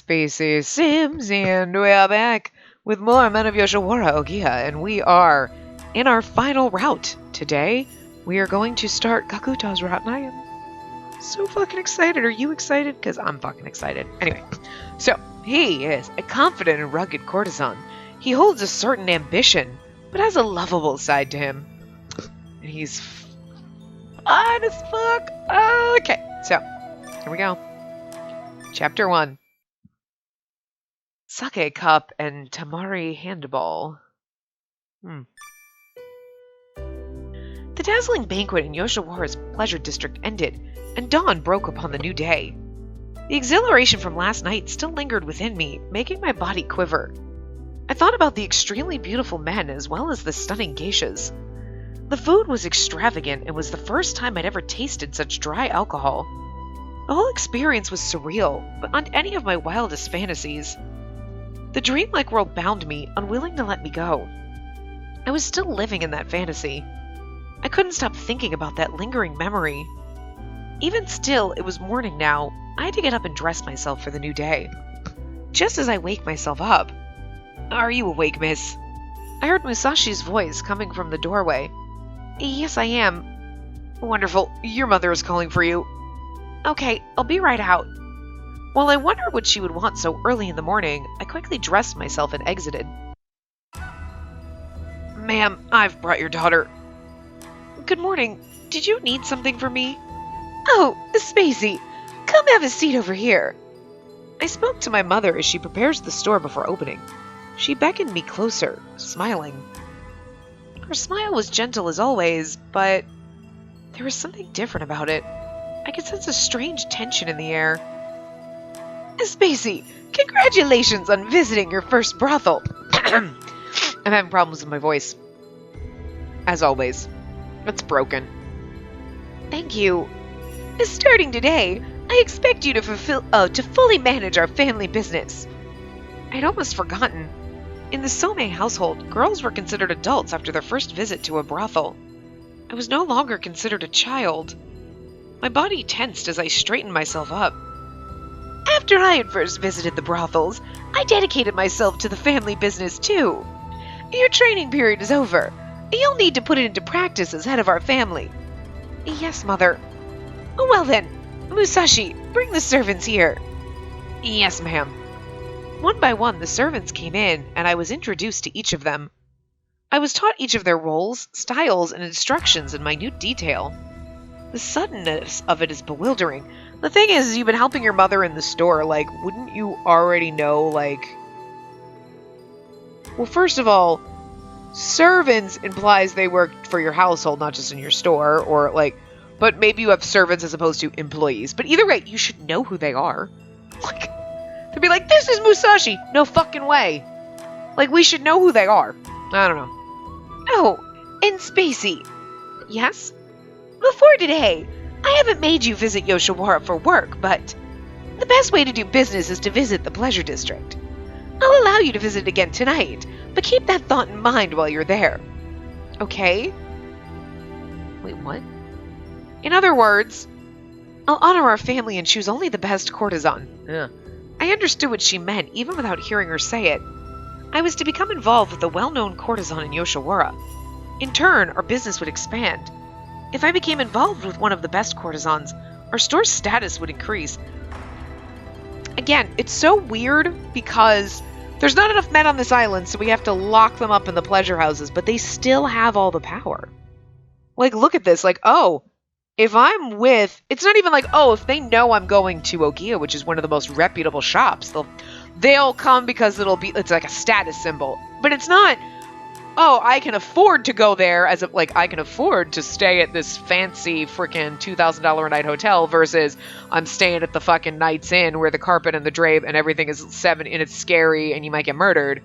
Spacey Sims, and we are back with more Men of Yoshiwara Ohgiya, and we are in our final route. Today, we are going to start Kakuta's route, and I am so fucking excited. Are you excited? Because I'm fucking excited. Anyway, so he is a confident and rugged courtesan. He holds a certain ambition, but has a lovable side to him. And he's fun as fuck. Okay, so here we go. Chapter 1. Sake cup and tamari handball. The dazzling banquet in Yoshiwara's pleasure district ended, and dawn broke upon the new day. The exhilaration from last night still lingered within me, making my body quiver. I thought about the extremely beautiful men as well as the stunning geishas. The food was extravagant and was the first time I'd ever tasted such dry alcohol. The whole experience was surreal, beyond any of my wildest fantasies. The dreamlike world bound me, unwilling to let me go. I was still living in that fantasy. I couldn't stop thinking about that lingering memory. Even still, it was morning now. I had to get up and dress myself for the new day. Just as I wake myself up, "Are you awake, miss?" I heard Musashi's voice coming from the doorway. "Yes, I am." "Wonderful. Your mother is calling for you." "Okay, I'll be right out." While I wondered what she would want so early in the morning, I quickly dressed myself and exited. "Ma'am, I've brought your daughter." "Good morning. Did you need something from me?" "Oh, Spacey, come have a seat over here." I spoke to my mother as she prepares the store before opening. She beckoned me closer, smiling. Her smile was gentle as always, but there was something different about it. I could sense a strange tension in the air. "Spacey, congratulations on visiting your first brothel." I'm having problems with my voice. As always. It's broken. "Thank you. Starting today, I expect you to fully manage our family business." I'd almost forgotten. In the Somei household, girls were considered adults after their first visit to a brothel. I was no longer considered a child. My body tensed as I straightened myself up. "After I had first visited the brothels, I dedicated myself to the family business too. Your training period is over. You'll need to put it into practice as head of our family." "Yes, mother." "Well then, Musashi, bring the servants here." "Yes, ma'am." One by one, the servants came in, and I was introduced to each of them. I was taught each of their roles, styles, and instructions in minute detail. The suddenness of it is bewildering. The thing is, you've been helping your mother in the store, wouldn't you already know, Well, first of all, servants implies they work for your household, not just in your store, or, but maybe you have servants as opposed to employees. But either way, you should know who they are. To be like, "This is Musashi!" No fucking way. We should know who they are. I don't know. "Oh, and Spacey." "Yes?" "Before today, I haven't made you visit Yoshiwara for work, but the best way to do business is to visit the pleasure district. I'll allow you to visit again tonight, but keep that thought in mind while you're there." "Okay." Wait, what? In other words, I'll honor our family and choose only the best courtesan. Yeah. I understood what she meant, even without hearing her say it. I was to become involved with a well-known courtesan in Yoshiwara. In turn, our business would expand. If I became involved with one of the best courtesans, our store's status would increase. Again, it's so weird because there's not enough men on this island, so we have to lock them up in the pleasure houses, but they still have all the power. Look at this. If I'm with... It's not even if they know I'm going to Ohgiya, which is one of the most reputable shops, they'll come because it's like a status symbol. But it's not, I can afford to go there as I can afford to stay at this fancy freaking $2,000 a night hotel versus I'm staying at the fucking Knights Inn where the carpet and the drape and everything is 7 and it's scary and you might get murdered.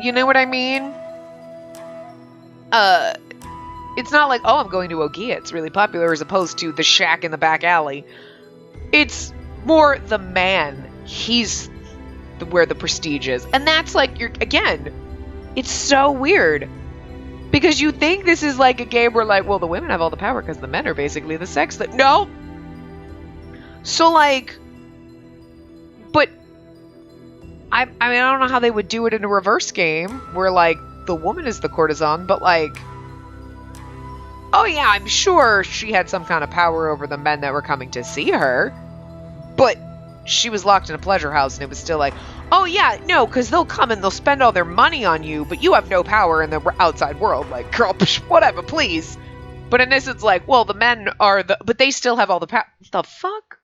You know what I mean? It's not I'm going to Ohgiya, it's really popular, as opposed to the shack in the back alley. It's more the man. He's where the prestige is. And that's again, it's so weird. Because you think this is a game where the women have all the power because the men are basically the sex that... No! So But I mean, I don't know how they would do it in a reverse game where, like, the woman is the courtesan, but, like, oh yeah, I'm sure she had some kind of power over the men that were coming to see her, but she was locked in a pleasure house, and it was still like, oh yeah, no, because they'll come and they'll spend all their money on you, but you have no power in the outside world. Like, girl, whatever, please. But in this, it's like, well, the men are but they still have all the power. The fuck?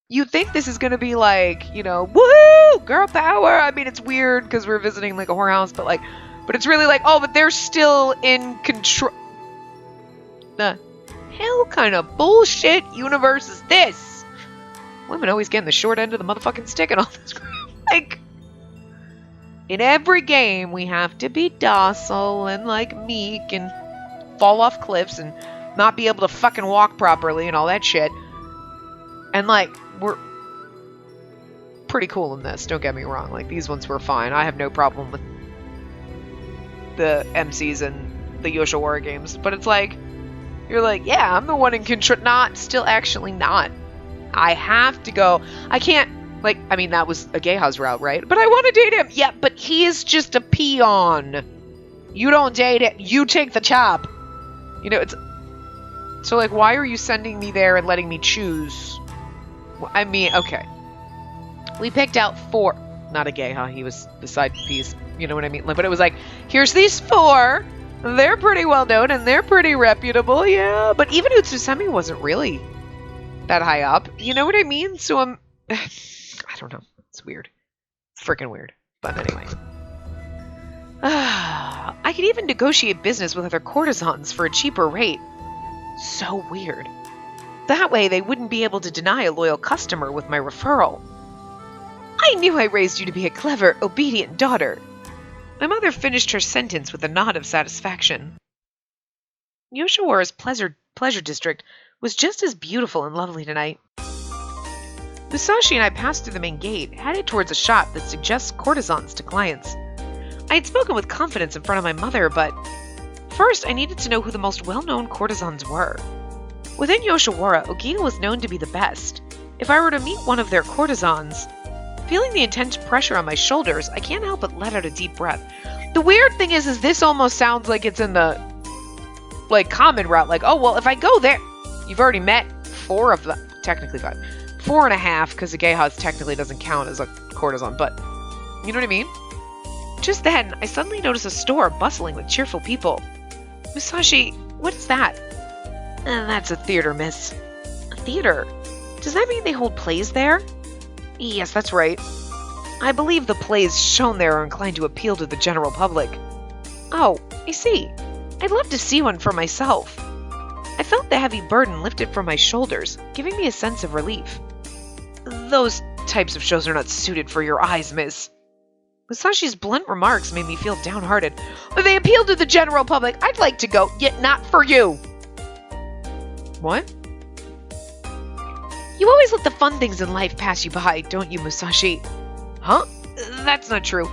You think this is going to be like, you know, woo, girl power. I mean, it's weird because we're visiting like a whorehouse, but it's really like, oh, but they're still in control. The hell kind of bullshit universe is this? Women always getting the short end of the motherfucking stick and all this crap. Like, in every game, we have to be docile and like meek and fall off cliffs and not be able to fucking walk properly and all that shit. And like, we're pretty cool in this, don't get me wrong. Like, these ones were fine. I have no problem with the MCs and the Yoshiwara games. But it's like, you're like, yeah, I'm the one in control. Still actually not. I have to go. I can't, like, I mean, that was Ohgiya's route, right? But I want to date him. Yeah, but he is just a peon. You don't date it. You take the top. You know, it's... So, like, why are you sending me there and letting me choose? I mean, okay. We picked out 4. Not Ohgiya, he was the side piece. You know what I mean? But it was like, here's these 4. They're pretty well known and they're pretty reputable, yeah. But even Utsusemi wasn't really that high up. You know what I mean? So I don't know. It's weird. It's freaking weird. But anyway. I could even negotiate business with other courtesans for a cheaper rate. So weird. That way, they wouldn't be able to deny a loyal customer with my referral. I knew I raised you to be a clever, obedient daughter. My mother finished her sentence with a nod of satisfaction. Yoshiwara's pleasure district was just as beautiful and lovely tonight. Musashi and I passed through the main gate, headed towards a shop that suggests courtesans to clients. I had spoken with confidence in front of my mother, but first I needed to know who the most well-known courtesans were. Within Yoshiwara, Ohgiya was known to be the best. If I were to meet one of their courtesans, feeling the intense pressure on my shoulders, I can't help but let out a deep breath. The weird thing is this almost sounds like it's in the, like, common route. Like, oh, well, if I go there, you've already met 4 of them. Technically 5. 4.5, because Ohgiya technically doesn't count as a courtesan, but you know what I mean? Just then, I suddenly noticed a store bustling with cheerful people. Musashi, what is that? That's a theater, miss. A theater? Does that mean they hold plays there? Yes, that's right. I believe the plays shown there are inclined to appeal to the general public. Oh, I see. I'd love to see one for myself. I felt the heavy burden lifted from my shoulders, giving me a sense of relief. Those types of shows are not suited for your eyes, miss. Musashi's blunt remarks made me feel downhearted. They appeal to the general public. I'd like to go, yet not for you. What? You always let the fun things in life pass you by, don't you, Musashi? Huh? That's not true.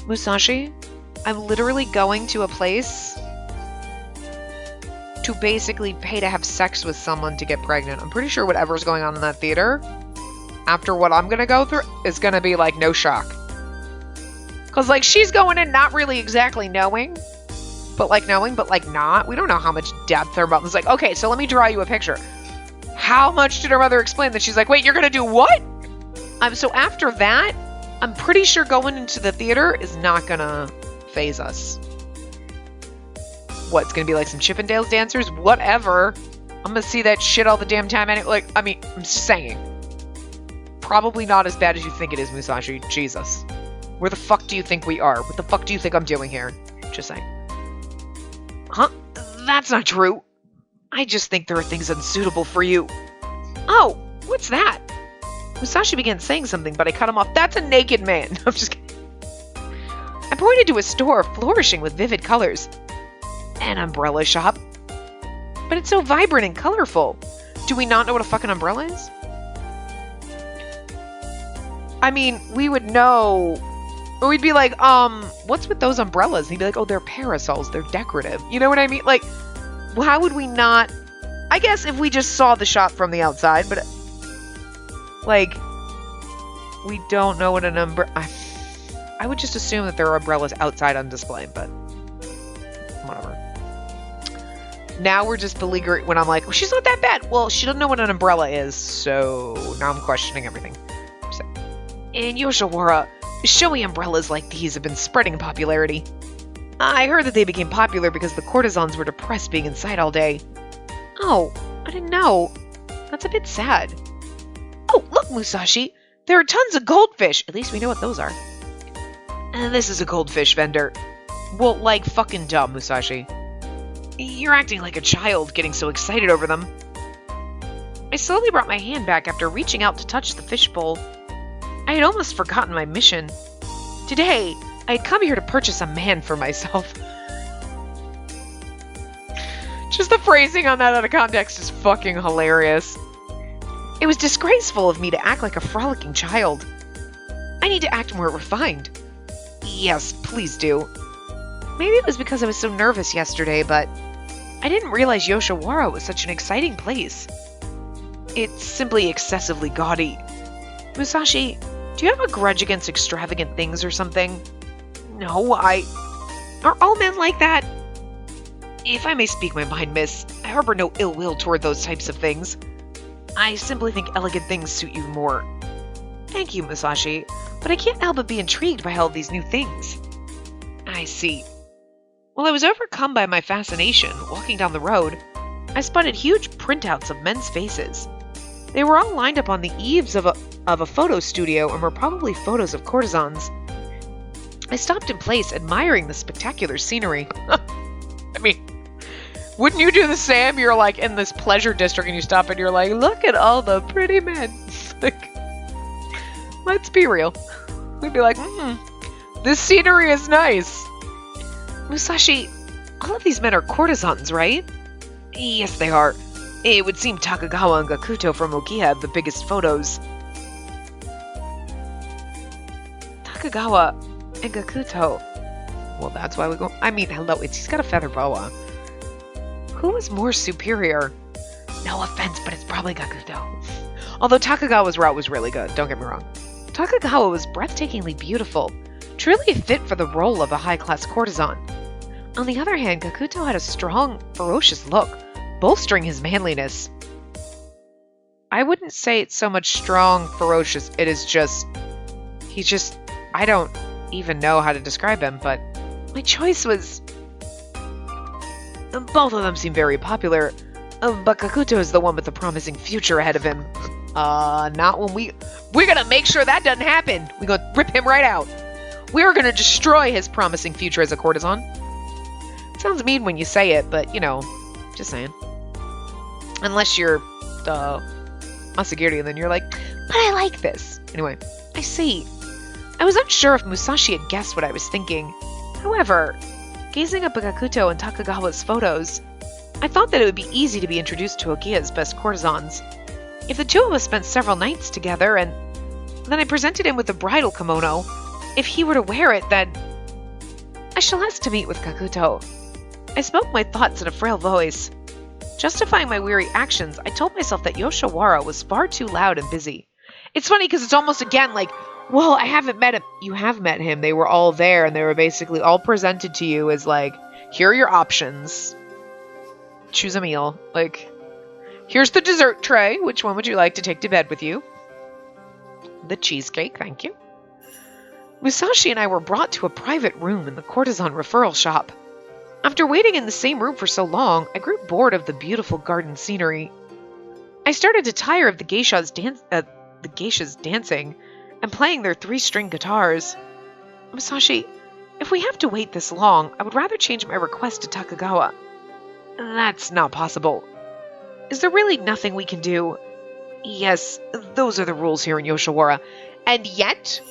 Musashi, I'm literally going to a place to basically pay to have sex with someone to get pregnant. I'm pretty sure whatever's going on in that theater, after what I'm gonna go through, is gonna be like no shock. Cause like she's going in not really exactly knowing, but like not. We don't know how much depth her mother's like, okay, so let me draw you a picture. How much did her mother explain that she's like, wait, you're gonna do what? So after that, I'm pretty sure going into the theater is not gonna phase us. What's gonna be like some Chippendales dancers? Whatever. I'm gonna see that shit all the damn time. Like, I mean, I'm just saying. Probably not as bad as you think it is, Musashi. Jesus. Where the fuck do you think we are? What the fuck do you think I'm doing here? Just saying. Huh? That's not true. I just think there are things unsuitable for you. Oh, what's that? Musashi began saying something, but I cut him off. That's a naked man. I'm just kidding. I pointed to a store flourishing with vivid colors. An umbrella shop. But it's so vibrant and colorful. Do we not know what a fucking umbrella is? I mean, we would know. Or we'd be like, what's with those umbrellas? And he'd be like, oh, they're parasols. They're decorative. You know what I mean? Like, how would we not? I guess if we just saw the shop from the outside, but like, We don't know what an umbrella... I would just assume that there are umbrellas outside on display, but whatever. Now we're just beleaguering when I'm like, oh, she's not that bad. Well, she doesn't know what an umbrella is, so now I'm questioning everything. So, in Yoshiwara, showy umbrellas like these have been spreading in popularity. I heard that they became popular because the courtesans were depressed being inside all day. Oh, I didn't know. That's a bit sad. Oh, look, Musashi! There are tons of goldfish! At least we know what those are. And this is a goldfish vendor. Well, like fucking dumb, Musashi. You're acting like a child, getting so excited over them. I slowly brought my hand back after reaching out to touch the fishbowl. I had almost forgotten my mission. Today, I had come here to purchase a man for myself. Just the phrasing on that out of context is fucking hilarious. It was disgraceful of me to act like a frolicking child. I need to act more refined. Yes, please do. Maybe it was because I was so nervous yesterday, but I didn't realize Yoshiwara was such an exciting place. It's simply excessively gaudy. Musashi, do you have a grudge against extravagant things or something? No, Are all men like that? If I may speak my mind, miss, I harbor no ill will toward those types of things. I simply think elegant things suit you more. Thank you, Musashi, but I can't help but be intrigued by all of these new things. I see. While I was overcome by my fascination, walking down the road, I spotted huge printouts of men's faces. They were all lined up on the eaves of a photo studio and were probably photos of courtesans. I stopped in place, admiring the spectacular scenery. I mean, wouldn't you do the same? You're like in this pleasure district and you stop and you're like, look at all the pretty men. Like, let's be real. We'd be like, this scenery is nice. Musashi, all of these men are courtesans, right? Yes, they are. It would seem Takagawa and Gakuto from Ohgiya have the biggest photos. Takagawa and Gakuto. Well, that's why we go... I mean, hello, he's got a feather boa. Who is more superior? No offense, but it's probably Gakuto. Although Takagawa's route was really good, don't get me wrong. Takagawa was breathtakingly beautiful, truly a fit for the role of a high-class courtesan. On the other hand, Gakuto had a strong, ferocious look, bolstering his manliness. I wouldn't say it's so much strong, ferocious, it is just... I don't even know how to describe him, but my choice was... Both of them seem very popular, but Gakuto is the one with the promising future ahead of him. Not when we're gonna make sure that doesn't happen! We're gonna rip him right out! We're gonna destroy his promising future as a courtesan. Sounds mean when you say it, but, you know, just saying. Unless you're, Asagiri, and then you're like, but I like this. Anyway, I see. I was unsure if Musashi had guessed what I was thinking. However, gazing up at Gakuto and Takagawa's photos, I thought that it would be easy to be introduced to Ohgiya's best courtesans. If the two of us spent several nights together, and then I presented him with a bridal kimono, if he were to wear it, then... I shall ask to meet with Gakuto. I spoke my thoughts in a frail voice. Justifying my weary actions, I told myself that Yoshiwara was far too loud and busy. It's funny because it's almost again like, well, I haven't met him. You have met him. They were all there and they were basically all presented to you as like, here are your options. Choose a meal. Like, here's the dessert tray. Which one would you like to take to bed with you? The cheesecake, thank you. Musashi and I were brought to a private room in the courtesan referral shop. After waiting in the same room for so long, I grew bored of the beautiful garden scenery. I started to tire of the geishas dancing and playing their 3-string guitars. Musashi, if we have to wait this long, I would rather change my request to Takagawa. That's not possible. Is there really nothing we can do? Yes, those are the rules here in Yoshiwara. And yet...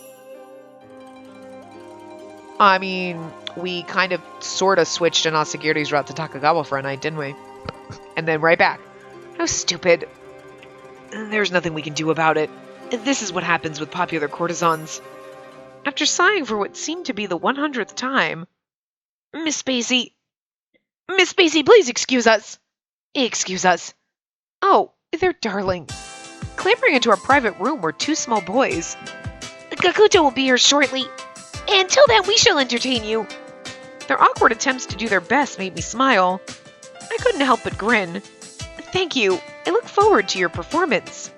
I mean, we kind of sort of switched in Asagiri's route to Takagawa for a night, didn't we? And then right back. How stupid. There's nothing we can do about it. This is what happens with popular courtesans. After sighing for what seemed to be the 100th time... Miss Spacey, please excuse us. Excuse us. Oh, they're darling. Clambering into our private room were 2 small boys. Kakuto will be here shortly. Until then, we shall entertain you. Their awkward attempts to do their best made me smile. I couldn't help but grin. Thank you. I look forward to your performance.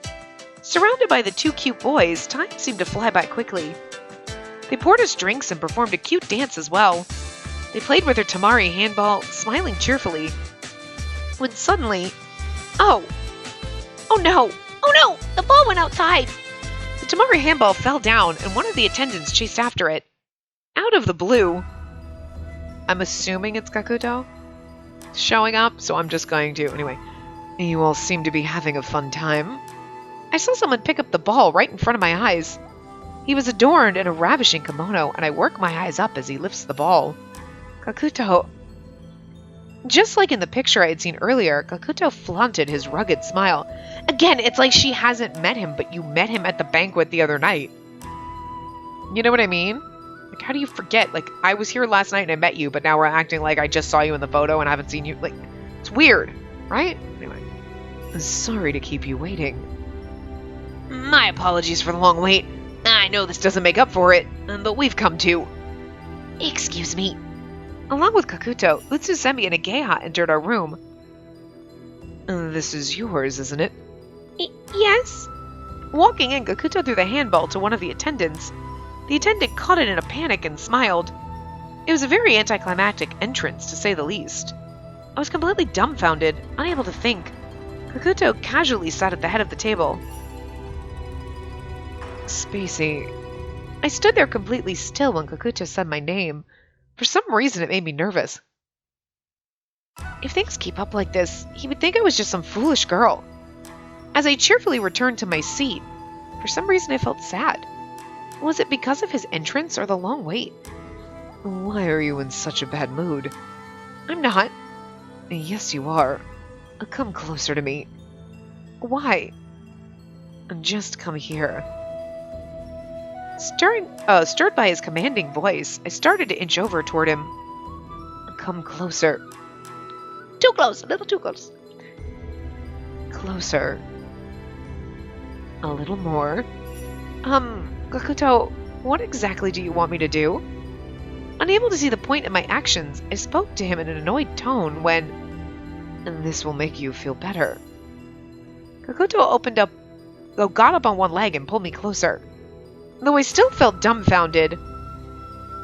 Surrounded by the two cute boys, time seemed to fly by quickly. They poured us drinks and performed a cute dance as well. They played with their Tamari handball, smiling cheerfully. When suddenly... Oh no! The ball went outside! The Tamari handball fell down, and one of the attendants chased after it. Out of the blue... I'm assuming it's Kakuto showing up, so I'm just going to... Anyway, you all seem to be having a fun time. I saw someone pick up the ball right in front of my eyes. He was adorned in a ravishing kimono, and I work my eyes up as he lifts the ball. Kakuto... Just like in the picture I had seen earlier, Kakuto flaunted his rugged smile. Again, it's like she hasn't met him, but you met him at the banquet the other night. You know what I mean? Like, how do you forget? Like, I was here last night and I met you, but now we're acting like I just saw you in the photo and I haven't seen you. Like, it's weird, right? Anyway, I'm sorry to keep you waiting. My apologies for the long wait. I know this doesn't make up for it, but we've come to... Excuse me. Along with Kakuto, Utsusemi and Ohgiya entered our room. This is yours, isn't it? Yes. Walking in, Kakuto threw the handball to one of the attendants. The attendant caught it in a panic and smiled. It was a very anticlimactic entrance, to say the least. I was completely dumbfounded, unable to think. Kakuto casually sat at the head of the table. Spacey. I stood there completely still when Kakuto said my name. For some reason, it made me nervous. If things keep up like this, he would think I was just some foolish girl. As I cheerfully returned to my seat, for some reason I felt sad. Was it because of his entrance or the long wait? Why are you in such a bad mood? I'm not. Yes, you are. Come closer to me. Why? Just come here. Stirred by his commanding voice, I started to inch over toward him. Come closer. Too close, a little too close. Closer. A little more. Kakuto, what exactly do you want me to do? Unable to see the point in my actions, I spoke to him in an annoyed tone when... And this will make you feel better. Kakuto got up on one leg and pulled me closer. Though I still felt dumbfounded,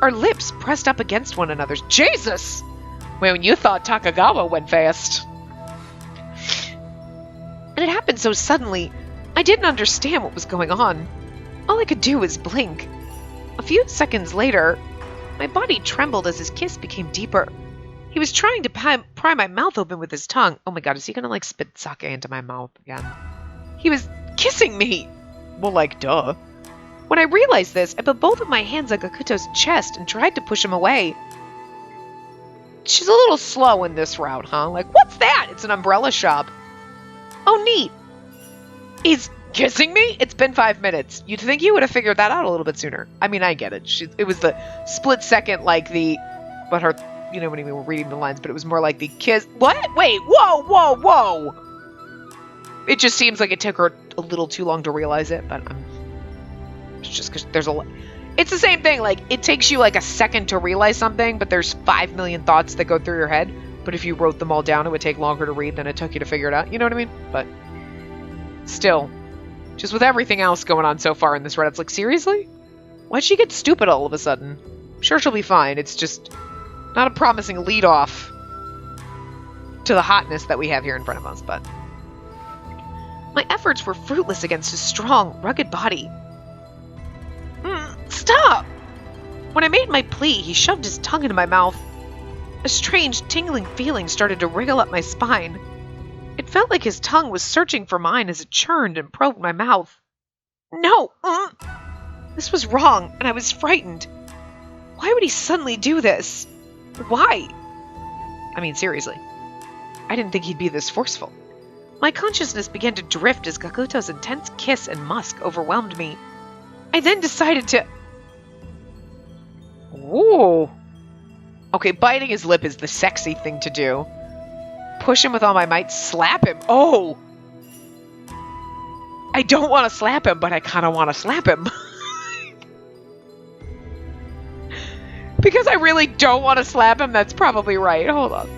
our lips pressed up against one another's. Jesus! When you thought Takagawa went fast. And it happened so suddenly, I didn't understand what was going on. All I could do was blink. A few seconds later, my body trembled as his kiss became deeper. He was trying to pry my mouth open with his tongue. Oh my god, is he gonna spit sake into my mouth again? He was kissing me! Well, duh. When I realized this, I put both of my hands on Kakuto's chest and tried to push him away. She's a little slow in this route, huh? What's that? It's an umbrella shop. Oh, neat. He's kissing me? It's been 5 minutes. You'd think you would have figured that out a little bit sooner. I mean, I get it. It was the split second, but her, when we were reading the lines, but it was more like the kiss. What? Wait, whoa. It just seems like it took her a little too long to realize it, but it's just because there's it's the same thing. It takes you a second to realize something, but there's 5 million thoughts that go through your head. But if you wrote them all down, it would take longer to read than it took you to figure it out. You know what I mean? But still, just with everything else going on so far in this Reddit, it's seriously? Why'd she get stupid all of a sudden? I'm sure she'll be fine. It's just not a promising lead-off to the hotness that we have here in front of us, but... My efforts were fruitless against his strong, rugged body. Stop! When I made my plea, he shoved his tongue into my mouth. A strange, tingling feeling started to wriggle up my spine. It felt like his tongue was searching for mine as it churned and probed my mouth. No! This was wrong, and I was frightened. Why would he suddenly do this? Why? I mean, seriously. I didn't think he'd be this forceful. My consciousness began to drift as Kakuto's intense kiss and musk overwhelmed me. I then decided to... Ooh. Okay, biting his lip is the sexy thing to do. Push him with all my might, slap him. Oh! I don't want to slap him, but I kind of want to slap him. Because I really don't want to slap him, that's probably right. Hold on.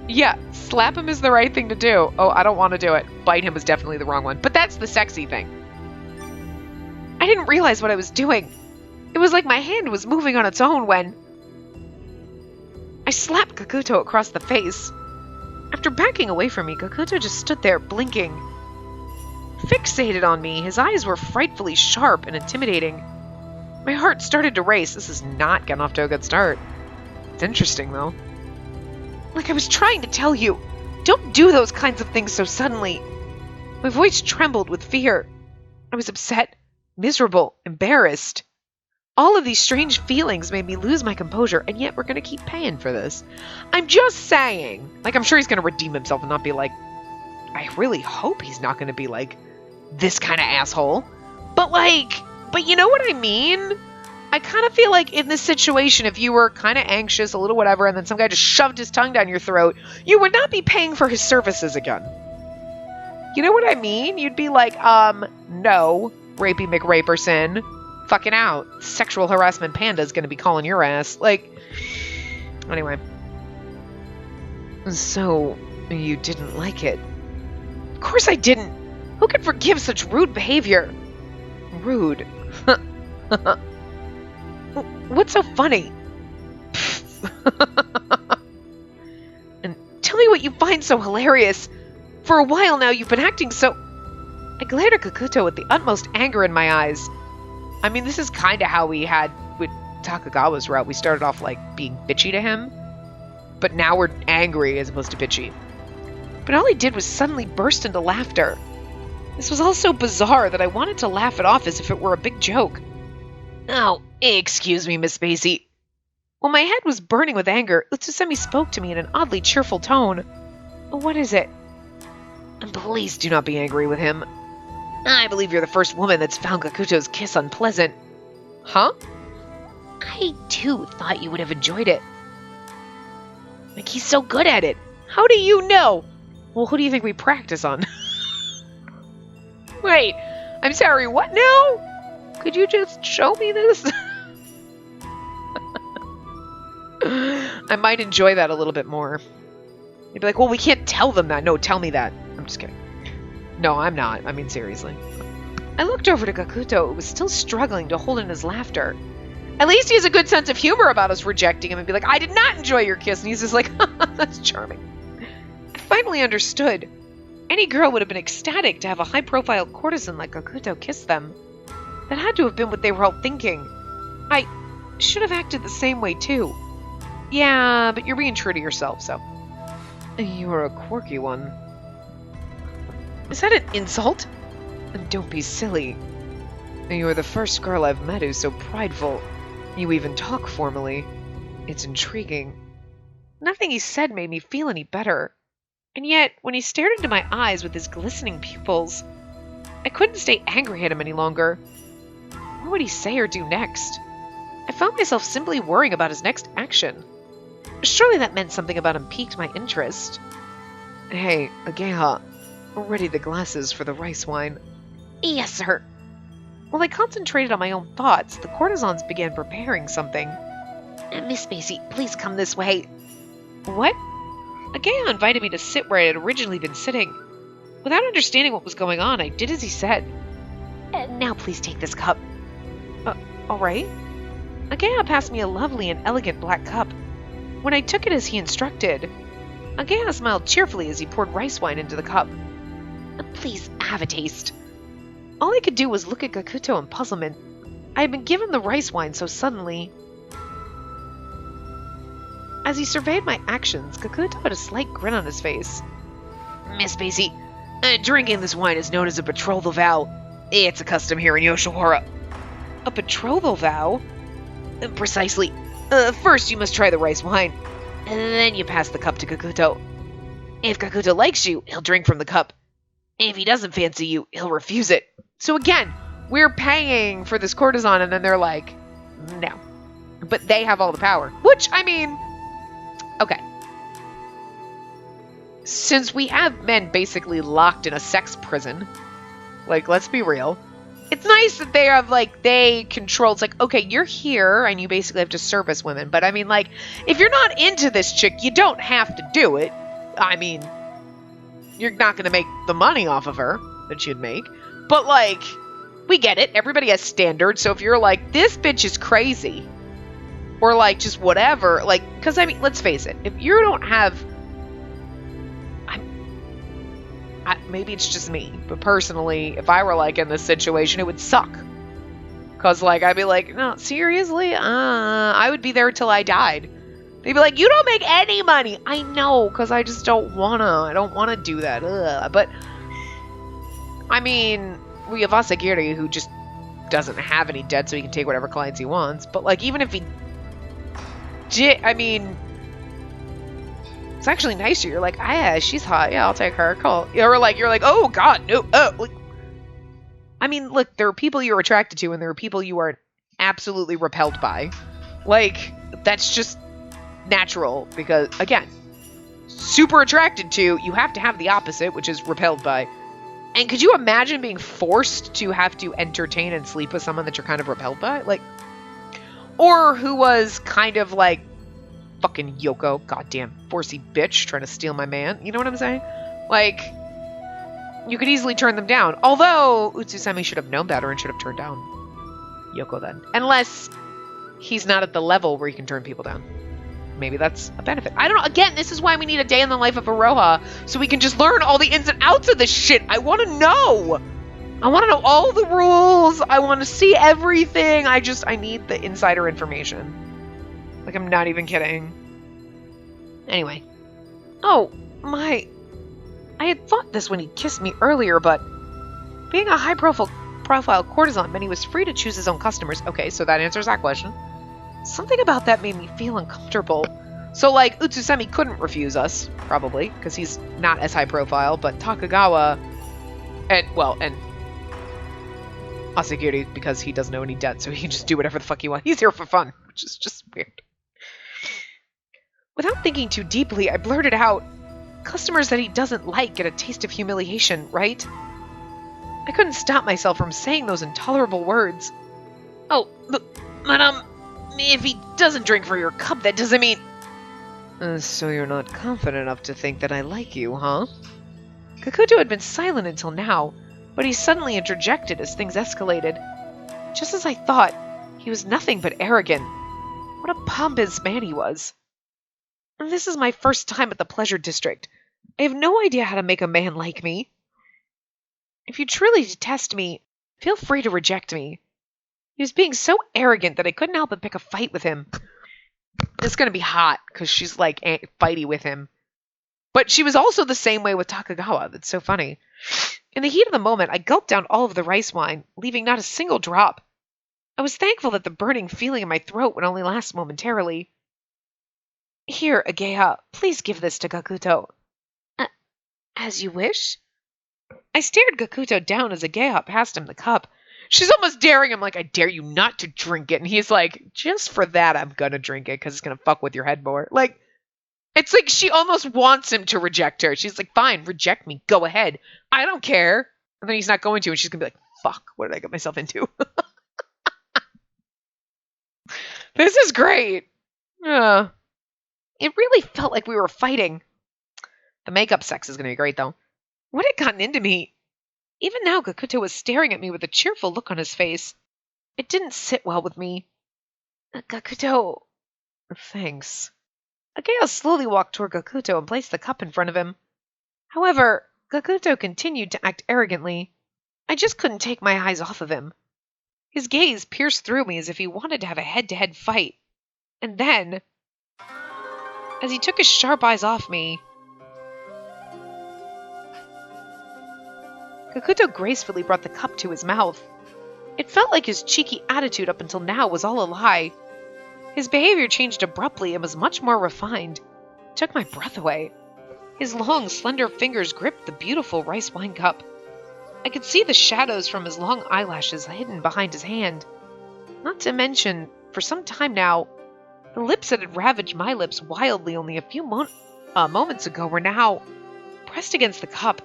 Yeah, slap him is the right thing to do. Oh, I don't want to do it. Bite him was definitely the wrong one. But that's the sexy thing. I didn't realize what I was doing. It was like my hand was moving on its own when I slapped Kakuto across the face. After backing away from me, Kakuto just stood there, blinking. Fixated on me, his eyes were frightfully sharp and intimidating. My heart started to race. This is not getting off to a good start. It's interesting, though. Like I was trying to tell you, don't do those kinds of things so suddenly. My voice trembled with fear. I was upset, miserable, embarrassed. All of these strange feelings made me lose my composure, and yet we're going to keep paying for this. I'm just saying. Like, I'm sure he's going to redeem himself and not be like, I really hope he's not going to be like this kind of asshole. But you know what I mean? I kind of feel like in this situation, if you were kind of anxious, a little whatever, and then some guy just shoved his tongue down your throat, you would not be paying for his services again. You know what I mean? You'd be like, no, Rapey McRaperson. Fucking out. Sexual harassment panda's gonna be calling your ass. Like, anyway. So, you didn't like it? Of course I didn't. Who could forgive such rude behavior? Rude. What's so funny? And tell me what you find so hilarious. For a while now, you've been acting so... I glared at Kakuto with the utmost anger in my eyes. I mean, this is kind of how we had with Takagawa's route. We started off, like, being bitchy to him. But now we're angry as opposed to bitchy. But all he did was suddenly burst into laughter. This was all so bizarre that I wanted to laugh it off as if it were a big joke. Oh, excuse me, Miss Spacey. While my head was burning with anger, Utsusemi spoke to me in an oddly cheerful tone. What is it? Please do not be angry with him. I believe you're the first woman that's found Kakuto's kiss unpleasant. Huh? I, too, thought you would have enjoyed it. Like, he's so good at it. How do you know? Well, who do you think we practice on? Wait, I'm sorry, what now? Could you just show me this? I might enjoy that a little bit more. You'd be like, well, we can't tell them that. No, tell me that. I'm just kidding. No, I'm not. I mean, seriously. I looked over to Kakuto, who was still struggling to hold in his laughter. At least he has a good sense of humor about us rejecting him and be like, I did not enjoy your kiss. And he's just like, that's charming. I finally understood. Any girl would have been ecstatic to have a high-profile courtesan like Kakuto kiss them. That had to have been what they were all thinking. I should have acted the same way, too. Yeah, but you're being true to yourself, so. You're a quirky one. Is that an insult? Don't be silly. You're the first girl I've met who's so prideful. You even talk formally. It's intriguing. Nothing he said made me feel any better. And yet, when he stared into my eyes with his glistening pupils, I couldn't stay angry at him any longer. What would he say or do next? I found myself simply worrying about his next action. Surely that meant something about him piqued my interest. Hey, Ohgiya. Ready the glasses for the rice wine. Yes, sir. While I concentrated on my own thoughts, the courtesans began preparing something. Miss Spacey, please come this way. What? Ohgiya invited me to sit where I had originally been sitting. Without understanding what was going on, I did as he said. Now please take this cup. All right. Ohgiya passed me a lovely and elegant black cup. When I took it as he instructed, Ohgiya smiled cheerfully as he poured rice wine into the cup. Please, have a taste. All I could do was look at Kakuto in puzzlement. I had been given the rice wine so suddenly. As he surveyed my actions, Kakuto had a slight grin on his face. Miss Spacey, drinking this wine is known as a betrothal vow. It's a custom here in Yoshiwara. A betrothal vow? Precisely. First you must try the rice wine, and then you pass the cup to Kakuto. If Kakuto likes you, he'll drink from the cup. If he doesn't fancy you, he'll refuse it. So again, we're paying for this courtesan, and then they're like, no. But they have all the power. Which, I mean, okay. Since we have men basically locked in a sex prison, like, let's be real, It's nice that they have, like, they control. It's like, okay, you're here, and you basically have to service women. But, I mean, like, if you're not into this chick, you don't have to do it. I mean, you're not going to make the money off of her that you'd make. But, like, we get it. Everybody has standards. So if you're like, this bitch is crazy, or, like, just whatever, like, because, I mean, let's face it. If you don't have... maybe it's just me, but personally, if I were, like, in this situation, it would suck. Because, like, I'd be like, no, seriously? I would be there till I died. They'd be like, you don't make any money. I know, because I just don't wanna. I don't wanna do that. Ugh. But, I mean, we have Ohgiya, who just doesn't have any debt, so he can take whatever clients he wants. But, like, even if he did, I mean... It's actually nicer. You're like, yeah, she's hot. Yeah, I'll take her. Cool. Or like, you're like, oh God, no. Like, I mean, look, there are people you're attracted to, and there are people you are absolutely repelled by. Like, that's just natural because, again, super attracted to, you have to have the opposite, which is repelled by. And could you imagine being forced to have to entertain and sleep with someone that you're kind of repelled by? Like, or who was kind of like, fucking Yoko, goddamn forcey bitch, trying to steal my man. You know what I'm saying? Like, you could easily turn them down. Although, Utsusemi should have known better and should have turned down Yoko then. Unless he's not at the level where he can turn people down. Maybe that's a benefit. I don't know. Again, this is why we need a day in the life of Iroha, so we can just learn all the ins and outs of this shit. I want to know. I want to know all the rules. I want to see everything. I need the insider information. Like, I'm not even kidding. Anyway. Oh, my... I had thought this when he kissed me earlier, but... Being a high-profile courtesan meant he was free to choose his own customers. Okay, so that answers that question. Something about that made me feel uncomfortable. So, like, Utsusemi couldn't refuse us, probably, because he's not as high-profile, but Takagawa... And Ohgiya, because he doesn't owe any debt, so he can just do whatever the fuck he wants. He's here for fun, which is just weird. Without thinking too deeply, I blurted out, customers that he doesn't like get a taste of humiliation, right? I couldn't stop myself from saying those intolerable words. Oh, but, madame, if he doesn't drink from your cup, that doesn't mean... so you're not confident enough to think that I like you, huh? Kakuto had been silent until now, but he suddenly interjected as things escalated. Just as I thought, he was nothing but arrogant. What a pompous man he was. And this is my first time at the Pleasure District. I have no idea how to make a man like me. If you truly detest me, feel free to reject me. He was being so arrogant that I couldn't help but pick a fight with him. It's gonna be hot, because she's, like, fighty with him. But she was also the same way with Takagawa. That's so funny. In the heat of the moment, I gulped down all of the rice wine, leaving not a single drop. I was thankful that the burning feeling in my throat would only last momentarily. Here, Ohgiya, please give this to Gakuto. As you wish? I stared Gakuto down as Ohgiya passed him the cup. She's almost daring him, like, I dare you not to drink it. And he's like, just for that, I'm gonna drink it, because it's gonna fuck with your head more. Like, it's like she almost wants him to reject her. She's like, fine, reject me, go ahead. I don't care. And then he's not going to, and she's gonna be like, fuck, what did I get myself into? This is great. It really felt like we were fighting. The makeup sex is going to be great, though. What had gotten into me? Even now, Gakuto was staring at me with a cheerful look on his face. It didn't sit well with me. Gakuto... Thanks. Ohgiya slowly walked toward Gakuto and placed the cup in front of him. However, Gakuto continued to act arrogantly. I just couldn't take my eyes off of him. His gaze pierced through me as if he wanted to have a head-to-head fight. And then... as he took his sharp eyes off me, Gakuto gracefully brought the cup to his mouth. It felt like his cheeky attitude up until now was all a lie. His behavior changed abruptly and was much more refined. It took my breath away. His long, slender fingers gripped the beautiful rice wine cup. I could see the shadows from his long eyelashes hidden behind his hand. Not to mention, for some time now, the lips that had ravaged my lips wildly only a few moments ago were now pressed against the cup.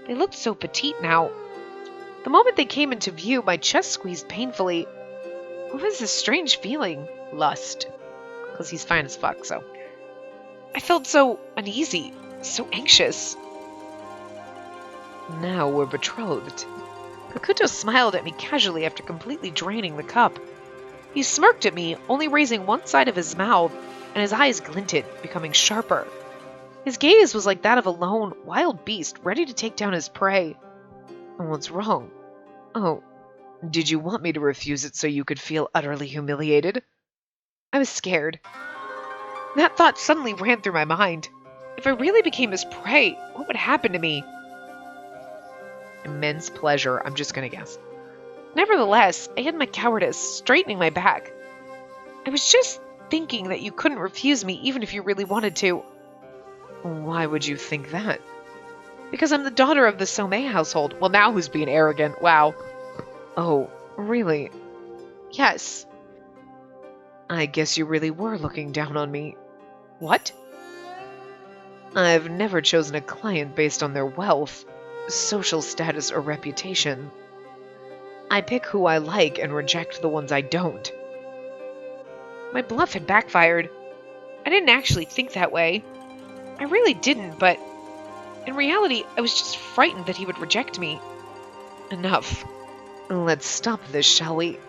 They looked so petite now. The moment they came into view, my chest squeezed painfully. What was this strange feeling? Lust. Because he's fine as fuck, so. I felt so uneasy, so anxious. Now we're betrothed. Kakuto smiled at me casually after completely draining the cup. He smirked at me, only raising one side of his mouth, and his eyes glinted, becoming sharper. His gaze was like that of a lone, wild beast ready to take down his prey. What's wrong? Oh, did you want me to refuse it so you could feel utterly humiliated? I was scared. That thought suddenly ran through my mind. If I really became his prey, what would happen to me? Immense pleasure, I'm just gonna guess. Nevertheless, I hid my cowardice, straightening my back. I was just thinking that you couldn't refuse me even if you really wanted to. Why would you think that? Because I'm the daughter of the Somei household. Well, now who's being arrogant? Wow. Oh, really? Yes. I guess you really were looking down on me. What? I've never chosen a client based on their wealth, social status, or reputation. I pick who I like and reject the ones I don't. My bluff had backfired. I didn't actually think that way. I really didn't, but in reality, I was just frightened that he would reject me. Enough. Let's stop this, shall we?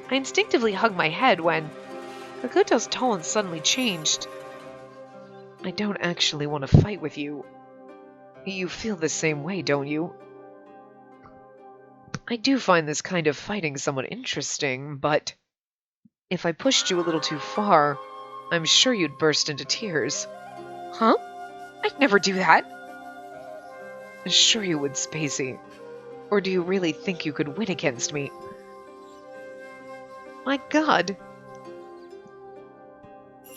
I instinctively hugged my head when Kakuto's tone suddenly changed. I don't actually want to fight with you. You feel the same way, don't you? I do find this kind of fighting somewhat interesting, but if I pushed you a little too far, I'm sure you'd burst into tears. Huh? I'd never do that. Sure you would, Spacey. Or do you really think you could win against me? My God.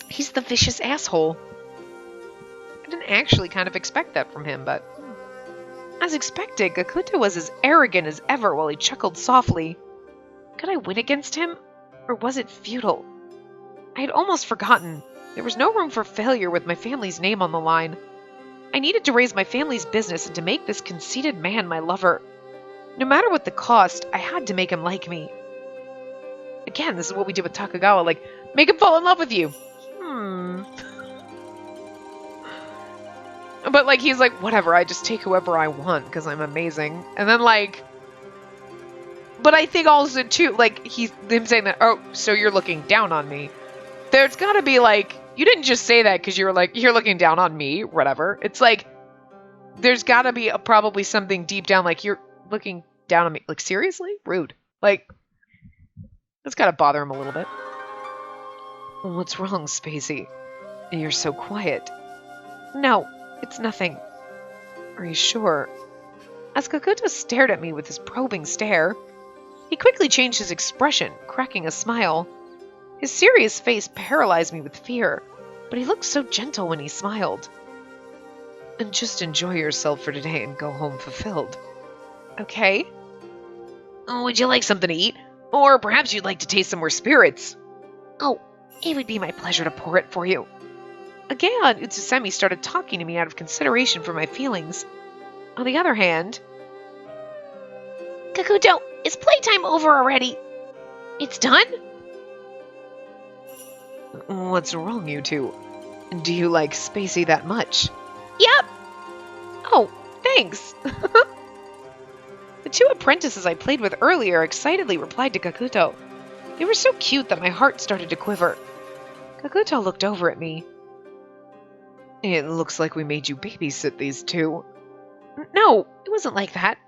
He's the vicious asshole. I didn't actually kind of expect that from him, but as expected, Kakuto was as arrogant as ever while he chuckled softly. Could I win against him? Or was it futile? I had almost forgotten. There was no room for failure with my family's name on the line. I needed to raise my family's business and to make this conceited man my lover. No matter what the cost, I had to make him like me. Again, this is what we did with Takagawa, like, make him fall in love with you. But, like, he's like, whatever, I just take whoever I want because I'm amazing. And then, like, but I think also, too, like, him saying that, oh, so you're looking down on me. There's gotta be, like, you didn't just say that because you were like, you're looking down on me, whatever. It's like, there's gotta be probably something deep down, like, you're looking down on me. Like, seriously? Rude. Like, that's gotta bother him a little bit. What's wrong, Spacey? You're so quiet. No, it's nothing. Are you sure? As Kakuto stared at me with his probing stare, he quickly changed his expression, cracking a smile. His serious face paralyzed me with fear, but he looked so gentle when he smiled. And just enjoy yourself for today and go home fulfilled. Okay. Oh, would you like something to eat? Or perhaps you'd like to taste some more spirits? Oh, it would be my pleasure to pour it for you. Again, Utsusemi started talking to me out of consideration for my feelings. On the other hand, Kakuto, is playtime over already? It's done? What's wrong, you two? Do you like Spacey that much? Yep. Oh, thanks. The two apprentices I played with earlier excitedly replied to Kakuto. They were so cute that my heart started to quiver. Kakuto looked over at me. It looks like we made you babysit these two. No, it wasn't like that.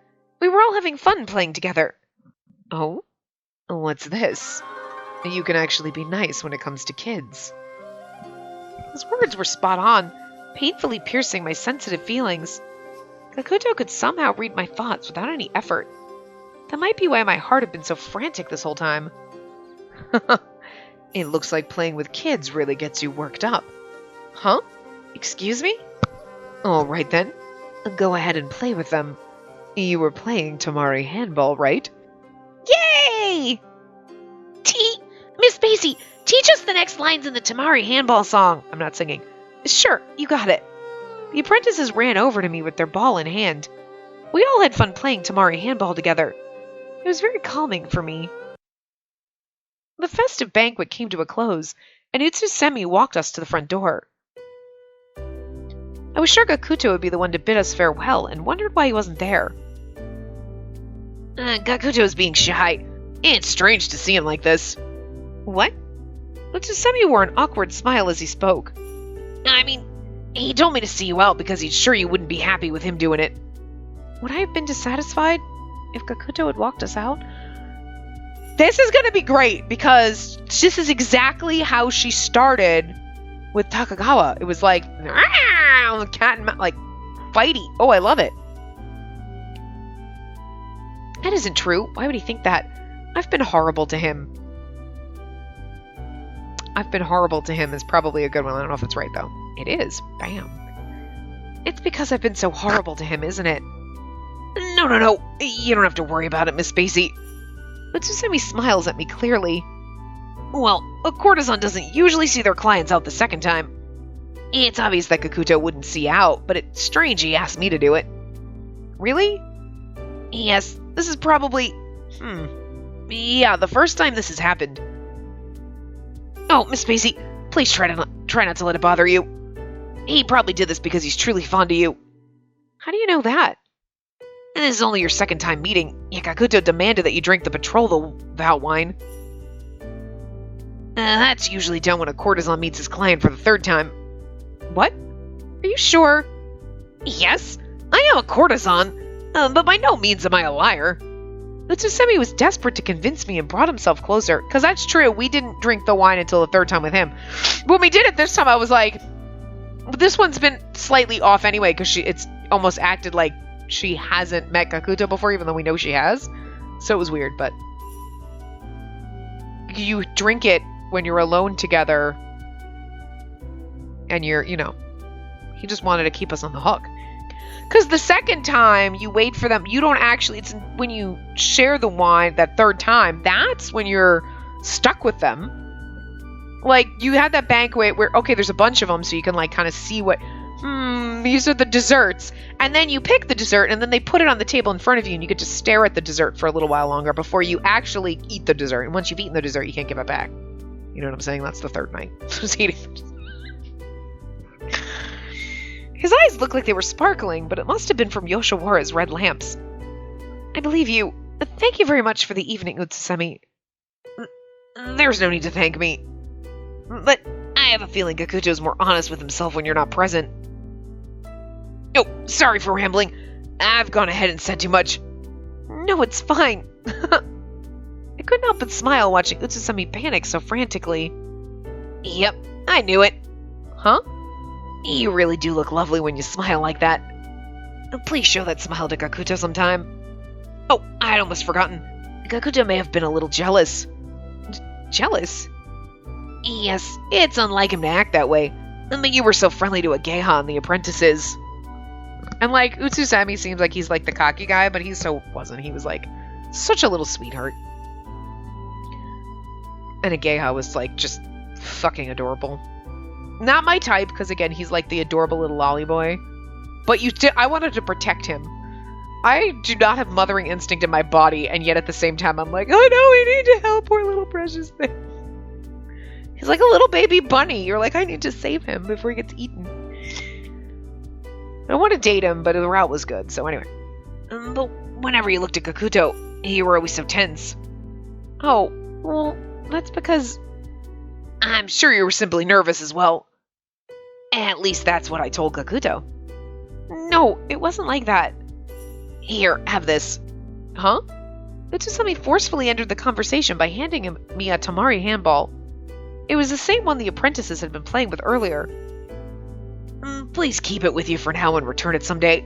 We were all having fun playing together. Oh? What's this? You can actually be nice when it comes to kids. His words were spot on, painfully piercing my sensitive feelings. Kakuto could somehow read my thoughts without any effort. That might be why my heart had been so frantic this whole time. It looks like playing with kids really gets you worked up. Huh? Excuse me? All right then. Go ahead and play with them. You were playing Tamari handball, right? Yay! Miss Spacey, teach us the next lines in the Tamari handball song. I'm not singing. Sure, you got it. The apprentices ran over to me with their ball in hand. We all had fun playing Tamari handball together. It was very calming for me. The festive banquet came to a close, and Utsusemi walked us to the front door. I was sure Gakuto would be the one to bid us farewell, and wondered why he wasn't there. Gakuto is being shy. It's strange to see him like this. What? Utsusemi wore an awkward smile as he spoke. I mean, he told me to see you out because he's sure you wouldn't be happy with him doing it. Would I have been dissatisfied if Gakuto had walked us out? This is going to be great because this is exactly how she started with Takagawa. It was like, cat and mouse, like, fighty. Oh, I love it. That isn't true. Why would he think that? I've been horrible to him. I've been horrible to him is probably a good one. I don't know if it's right, though. It is. Bam. It's because I've been so horrible to him, isn't it? No. You don't have to worry about it, Miss Spacey. Utsusemi smiles at me clearly. Well, a courtesan doesn't usually see their clients out the second time. It's obvious that Gakuto wouldn't see out, but it's strange he asked me to do it. Really? Yes, this is probably... Yeah, the first time this has happened. Oh, Miss Spacey, please try not to let it bother you. He probably did this because he's truly fond of you. How do you know that? And this is only your second time meeting, yet Gakuto demanded that you drink the betrothal vow wine. That's usually done when a courtesan meets his client for the third time. What? Are you sure? Yes, I am a courtesan, but by no means am I a liar. Utsusemi was desperate to convince me and brought himself closer, because that's true, we didn't drink the wine until the third time with him. When we did it this time, I was like, this one's been slightly off anyway, because it's almost acted like she hasn't met Gakuto before, even though we know she has. So it was weird, but you drink it when you're alone together and you're, he just wanted to keep us on the hook. Because the second time you wait for them, you don't actually, it's when you share the wine that third time, that's when you're stuck with them. Like, you had that banquet where, okay, there's a bunch of them, so you can, like, kind of see what, these are the desserts. And then you pick the dessert, and then they put it on the table in front of you, and you get to stare at the dessert for a little while longer before you actually eat the dessert. And once you've eaten the dessert, you can't give it back. You know what I'm saying? That's the third night. His eyes looked like they were sparkling, but it must have been from Yoshiwara's red lamps. I believe you. Thank you very much for the evening, Utsusemi. There's no need to thank me. But I have a feeling Gakuto's more honest with himself when you're not present. Oh, sorry for rambling. I've gone ahead and said too much. No, it's fine. I couldn't help but smile watching Utsusemi panic so frantically. Yep, I knew it. Huh? You really do look lovely when you smile like that. Please show that smile to Gakuto sometime. Oh, I'd almost forgotten. Gakuto may have been a little jealous. Jealous? Yes, it's unlike him to act that way. But you were so friendly to Ohgiya and the apprentices. And like, Utsusemi seems like he's like the cocky guy, but he so wasn't. He was like such a little sweetheart. And Ohgiya was like just fucking adorable. Not my type, because again, he's like the adorable little lolly boy. But I wanted to protect him. I do not have mothering instinct in my body, and yet at the same time, I'm like, oh no, we need to help poor little precious thing. He's like a little baby bunny. You're like, I need to save him before he gets eaten. I want to date him, but the route was good, so anyway. But whenever you looked at Gakuto, you were always so tense. Oh, well, that's because I'm sure you were simply nervous as well. At least that's what I told Gakuto. No, it wasn't like that. Here, have this. Huh? Utsusemi forcefully entered the conversation by handing me a Tamari handball. It was the same one the apprentices had been playing with earlier. Please keep it with you for now and return it someday.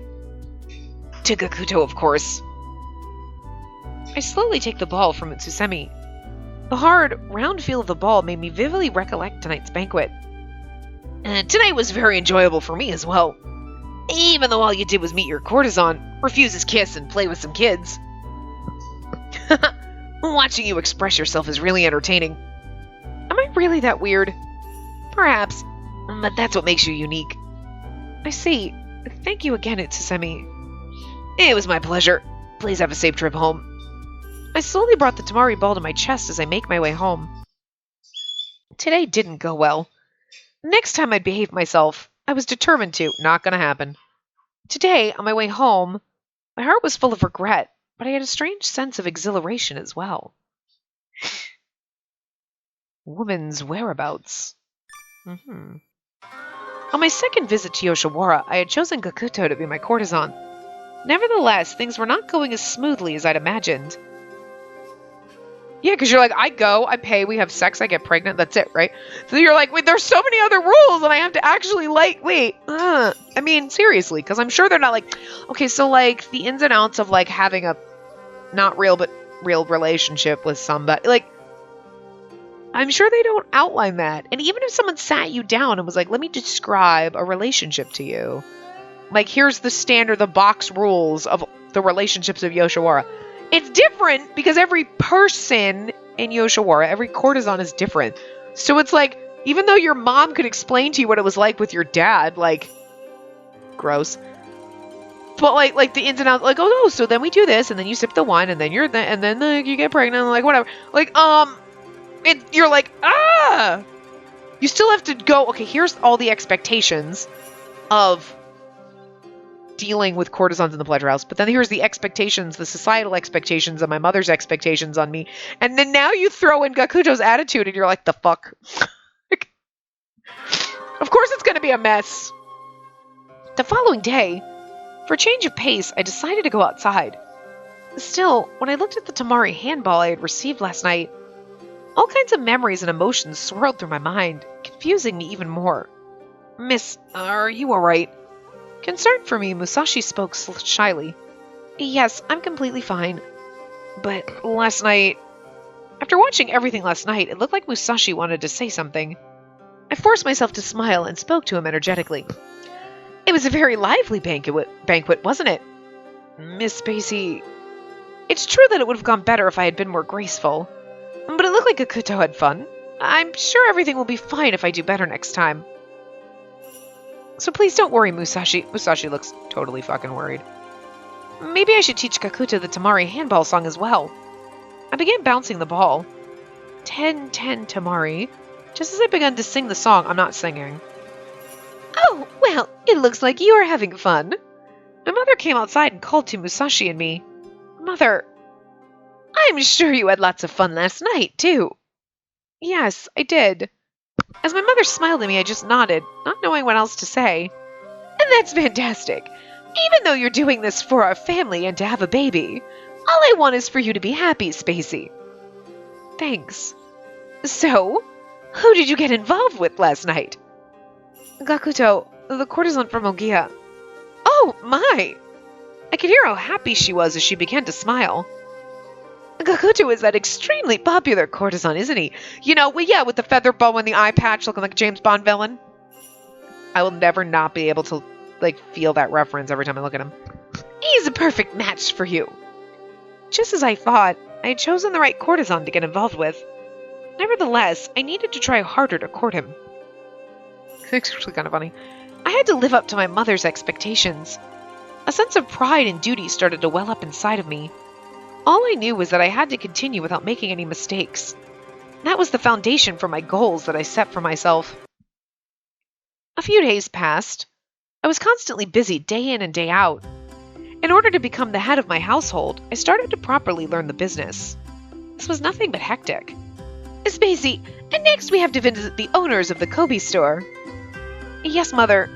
To Gakuto, of course. I slowly take the ball from Utsusemi. The hard, round feel of the ball made me vividly recollect tonight's banquet. Tonight was very enjoyable for me as well. Even though all you did was meet your courtesan, refuse his kiss, and play with some kids. Watching you express yourself is really entertaining. Am I really that weird? Perhaps, but that's what makes you unique. I see. Thank you again, Utsusemi. It was my pleasure. Please have a safe trip home. I slowly brought the Tamari ball to my chest as I make my way home. Today didn't go well. Next time I'd behave myself. I was determined to. Not gonna happen. Today, on my way home, my heart was full of regret, but I had a strange sense of exhilaration as well. Woman's whereabouts. On my second visit to Yoshiwara, I had chosen Gakuto to be my courtesan. Nevertheless, things were not going as smoothly as I'd imagined. Yeah, because you're like, I go, I pay, we have sex, I get pregnant, that's it, right? So you're like, wait, there's so many other rules, and I have to actually, I mean, seriously, because I'm sure they're not like, okay, so, like, the ins and outs of, like, having a not real, but real relationship with somebody, like, I'm sure they don't outline that. And even if someone sat you down and was like, let me describe a relationship to you, like, here's the standard, the box rules of the relationships of Yoshiwara. It's different because every person in Yoshiwara, every courtesan is different. So it's like, even though your mom could explain to you what it was like with your dad, like, gross. But like the ins and outs, like, oh no, so then we do this, and then you sip the wine, and then you get pregnant, like whatever. Like, you're like, you still have to go, okay, here's all the expectations of dealing with courtesans in the pleasure house, but then here's the expectations, the societal expectations of my mother's expectations on me, and then now you throw in Gakuto's attitude, and you're like, the fuck? Of course it's going to be a mess. The following day, for a change of pace, I decided to go outside. Still, when I looked at the Tamari handball I had received last night, all kinds of memories and emotions swirled through my mind, confusing me even more. Miss, are you alright? Concerned for me, Musashi spoke shyly. Yes, I'm completely fine. But last night... After watching everything last night, it looked like Musashi wanted to say something. I forced myself to smile and spoke to him energetically. It was a very lively banquet, wasn't it? Miss Spacey... It's true that it would have gone better if I had been more graceful. But it looked like Gakuto had fun. I'm sure everything will be fine if I do better next time. So please don't worry, Musashi. Musashi looks totally fucking worried. Maybe I should teach Gakuto the Tamari handball song as well. I began bouncing the ball. 10-10 Tamari. Just as I began to sing the song, I'm not singing. Oh, well, it looks like you are having fun. My mother came outside and called to Musashi and me. Mother, I'm sure you had lots of fun last night, too. Yes, I did. As my mother smiled at me, I just nodded, not knowing what else to say. And that's fantastic. Even though you're doing this for our family and to have a baby, all I want is for you to be happy, Spacey. Thanks. So, who did you get involved with last night? Gakuto, the courtesan from Ohgiya. Oh, my! I could hear how happy she was as she began to smile. Gakuto is that extremely popular courtesan, isn't he? You know, with the feather bow and the eye patch looking like a James Bond villain. I will never not be able to, feel that reference every time I look at him. He's a perfect match for you. Just as I thought, I had chosen the right courtesan to get involved with. Nevertheless, I needed to try harder to court him. It's actually kind of funny. I had to live up to my mother's expectations. A sense of pride and duty started to well up inside of me. All I knew was that I had to continue without making any mistakes. That was the foundation for my goals that I set for myself. A few days passed. I was constantly busy day in and day out. In order to become the head of my household, I started to properly learn the business. This was nothing but hectic. Spacey, and next we have to visit the owners of the Kobe store. Yes, Mother.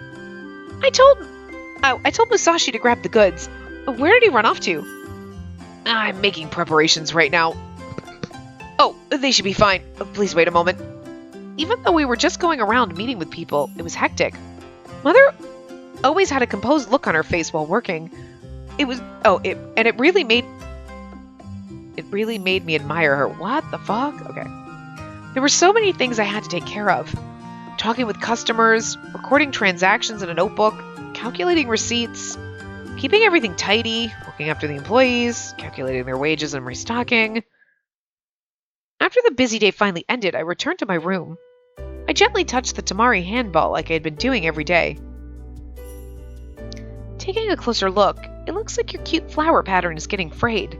I told Musashi to grab the goods. Where did he run off to? I'm making preparations right now. Oh, they should be fine. Please wait a moment. Even though we were just going around meeting with people, it was hectic. Mother always had a composed look on her face while working. It really made me admire her. What the fuck? Okay. There were so many things I had to take care of. Talking with customers, recording transactions in a notebook, calculating receipts, keeping everything tidy, looking after the employees, calculating their wages and restocking. After the busy day finally ended, I returned to my room. I gently touched the Tamari handball like I had been doing every day. Taking a closer look, It looks like your cute flower pattern is getting frayed.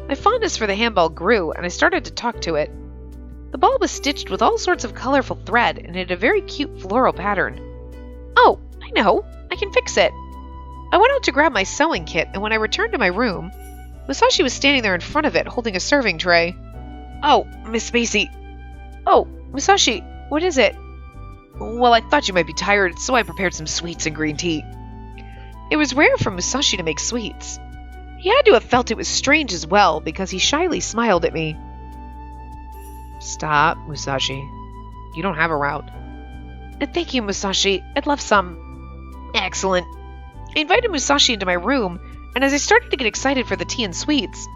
My fondness for the handball grew, and I started to talk to it. The ball was stitched with all sorts of colorful thread, and it had a very cute floral pattern. Oh, I know. I can fix it. I went out to grab my sewing kit, and when I returned to my room, Musashi was standing there in front of it, holding a serving tray. Oh, Miss Spacey. Oh, Musashi, what is it? Well, I thought you might be tired, so I prepared some sweets and green tea. It was rare for Musashi to make sweets. He had to have felt it was strange as well, because he shyly smiled at me. Stop, Musashi. You don't have a route. Thank you, Musashi. I'd love some. Excellent. I invited Musashi into my room, and as I started to get excited for the tea and sweets,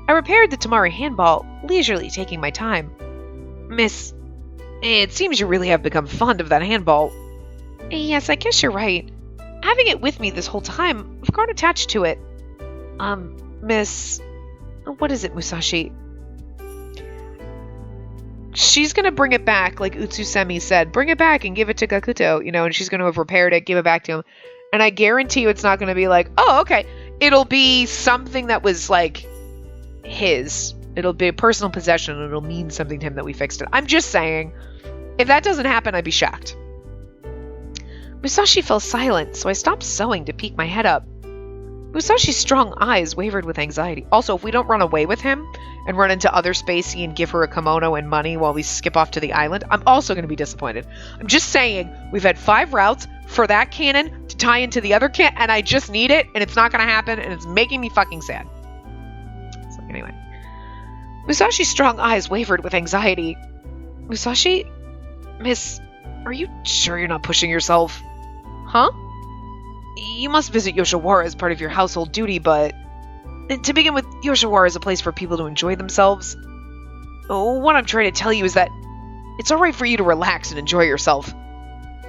I repaired the Tamari handball, leisurely taking my time. Miss, it seems you really have become fond of that handball. Yes, I guess you're right. Having it with me this whole time, I've grown attached to it. Miss... What is it, Musashi? She's gonna bring it back, like Utsusemi said. Bring it back and give it to Gakuto, and she's gonna have repaired it, give it back to him. And I guarantee you it's not gonna be like, oh, okay. It'll be something that was, like, his. It'll be a personal possession, and it'll mean something to him that we fixed it. I'm just saying, if that doesn't happen, I'd be shocked. Musashi fell silent, so I stopped sewing to peek my head up. Musashi's strong eyes wavered with anxiety. Also, if we don't run away with him and run into other Spacey and give her a kimono and money while we skip off to the island, I'm also going to be disappointed. I'm just saying, we've had 5 routes for that cannon to tie into the other cannon, and I just need it, and it's not going to happen, and it's making me fucking sad. So, anyway. Musashi's strong eyes wavered with anxiety. Musashi? Miss, are you sure you're not pushing yourself? Huh? You must visit Yoshiwara as part of your household duty, but... To begin with, Yoshiwara is a place for people to enjoy themselves. What I'm trying to tell you is that it's alright for you to relax and enjoy yourself.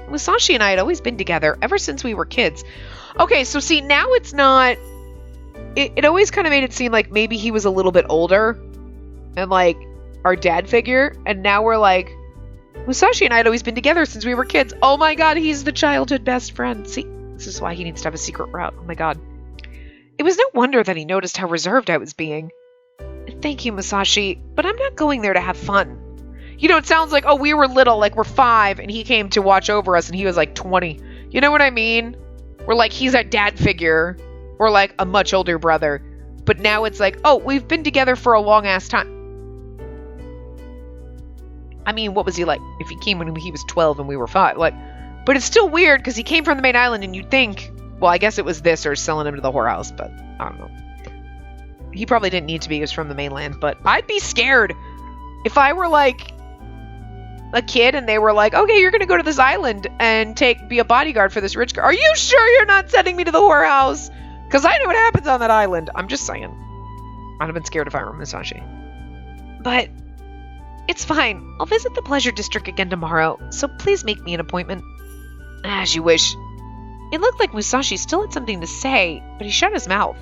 Musashi and I had always been together ever since we were kids. Okay, so see, now it's not... It always kind of made it seem like maybe he was a little bit older and, like, our dad figure, and now we're like, Musashi and I had always been together since we were kids. Oh my god, he's the childhood best friend. See, this is why he needs to have a secret route. Oh my god. It was no wonder that he noticed how reserved I was being. Thank you, Musashi, but I'm not going there to have fun. It sounds like, oh, we were little, like we're 5, and he came to watch over us, and he was like 20. You know what I mean? We're like, he's a dad figure, or like a much older brother. But now it's like, oh, we've been together for a long-ass time. I mean, what was he like? If he came when he was 12 and we were 5, like, but it's still weird because he came from the main island, and you'd think, well, I guess it was this or selling him to the whorehouse, but I don't know. He probably didn't need to be. He was from the mainland, but I'd be scared if I were like a kid and they were like, okay, you're gonna go to this island and be a bodyguard for this rich girl. Are you sure you're not sending me to the whorehouse? Because I know what happens on that island. I'm just saying. I'd have been scared if I were Musashi. But it's fine. I'll visit the pleasure district again tomorrow, so please make me an appointment. As you wish. It looked like Musashi still had something to say, but he shut his mouth.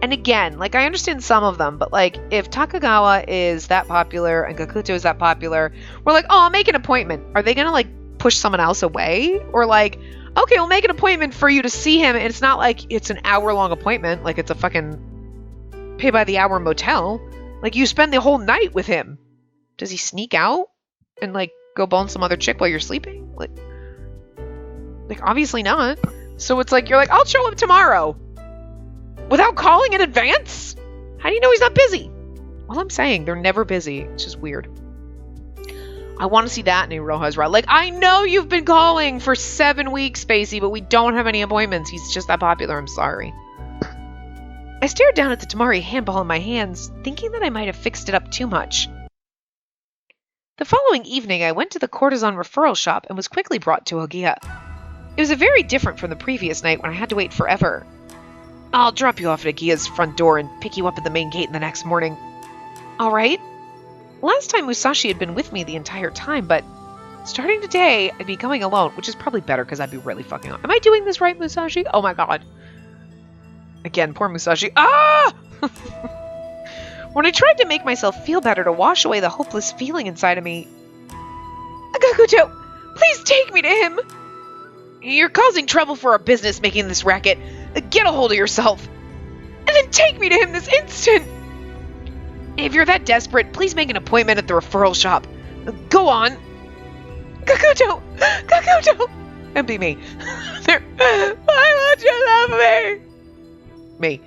And again, like, I understand some of them, but, like, if Takagawa is that popular and Gakuto is that popular, we're like, oh, I'll make an appointment. Are they gonna, like, push someone else away? Or, like, okay, we'll make an appointment for you to see him, and it's not like it's an hour-long appointment, like it's a fucking pay-by-the-hour motel. Like, you spend the whole night with him. Does he sneak out and, like, go bone some other chick while you're sleeping? Like, obviously not. So it's like, you're like, I'll show up tomorrow. Without calling in advance? How do you know he's not busy? Well, I'm saying, they're never busy. It's just weird. I want to see that in Iroha's route. Like, I know you've been calling for 7 weeks, Spacey, but we don't have any appointments. He's just that popular. I'm sorry. I stared down at the Tamari handball in my hands, thinking that I might have fixed it up too much. The following evening, I went to the courtesan referral shop and was quickly brought to Ohgiya. It was very different from the previous night when I had to wait forever. I'll drop you off at Ohgiya's front door and pick you up at the main gate the next morning. All right? Last time Musashi had been with me the entire time, but starting today, I'd be going alone, which is probably better because I'd be really fucking up. Am I doing this right, Musashi? Oh my god. Again, poor Musashi. Ah! When I tried to make myself feel better to wash away the hopeless feeling inside of me, Gakuto, please take me to him! You're causing trouble for our business making this racket. Get a hold of yourself. then take me to him this instant! If you're that desperate, please make an appointment at the referral shop. Go on. Kakuto! Kakuto! And be me. Why won't you love me? Me.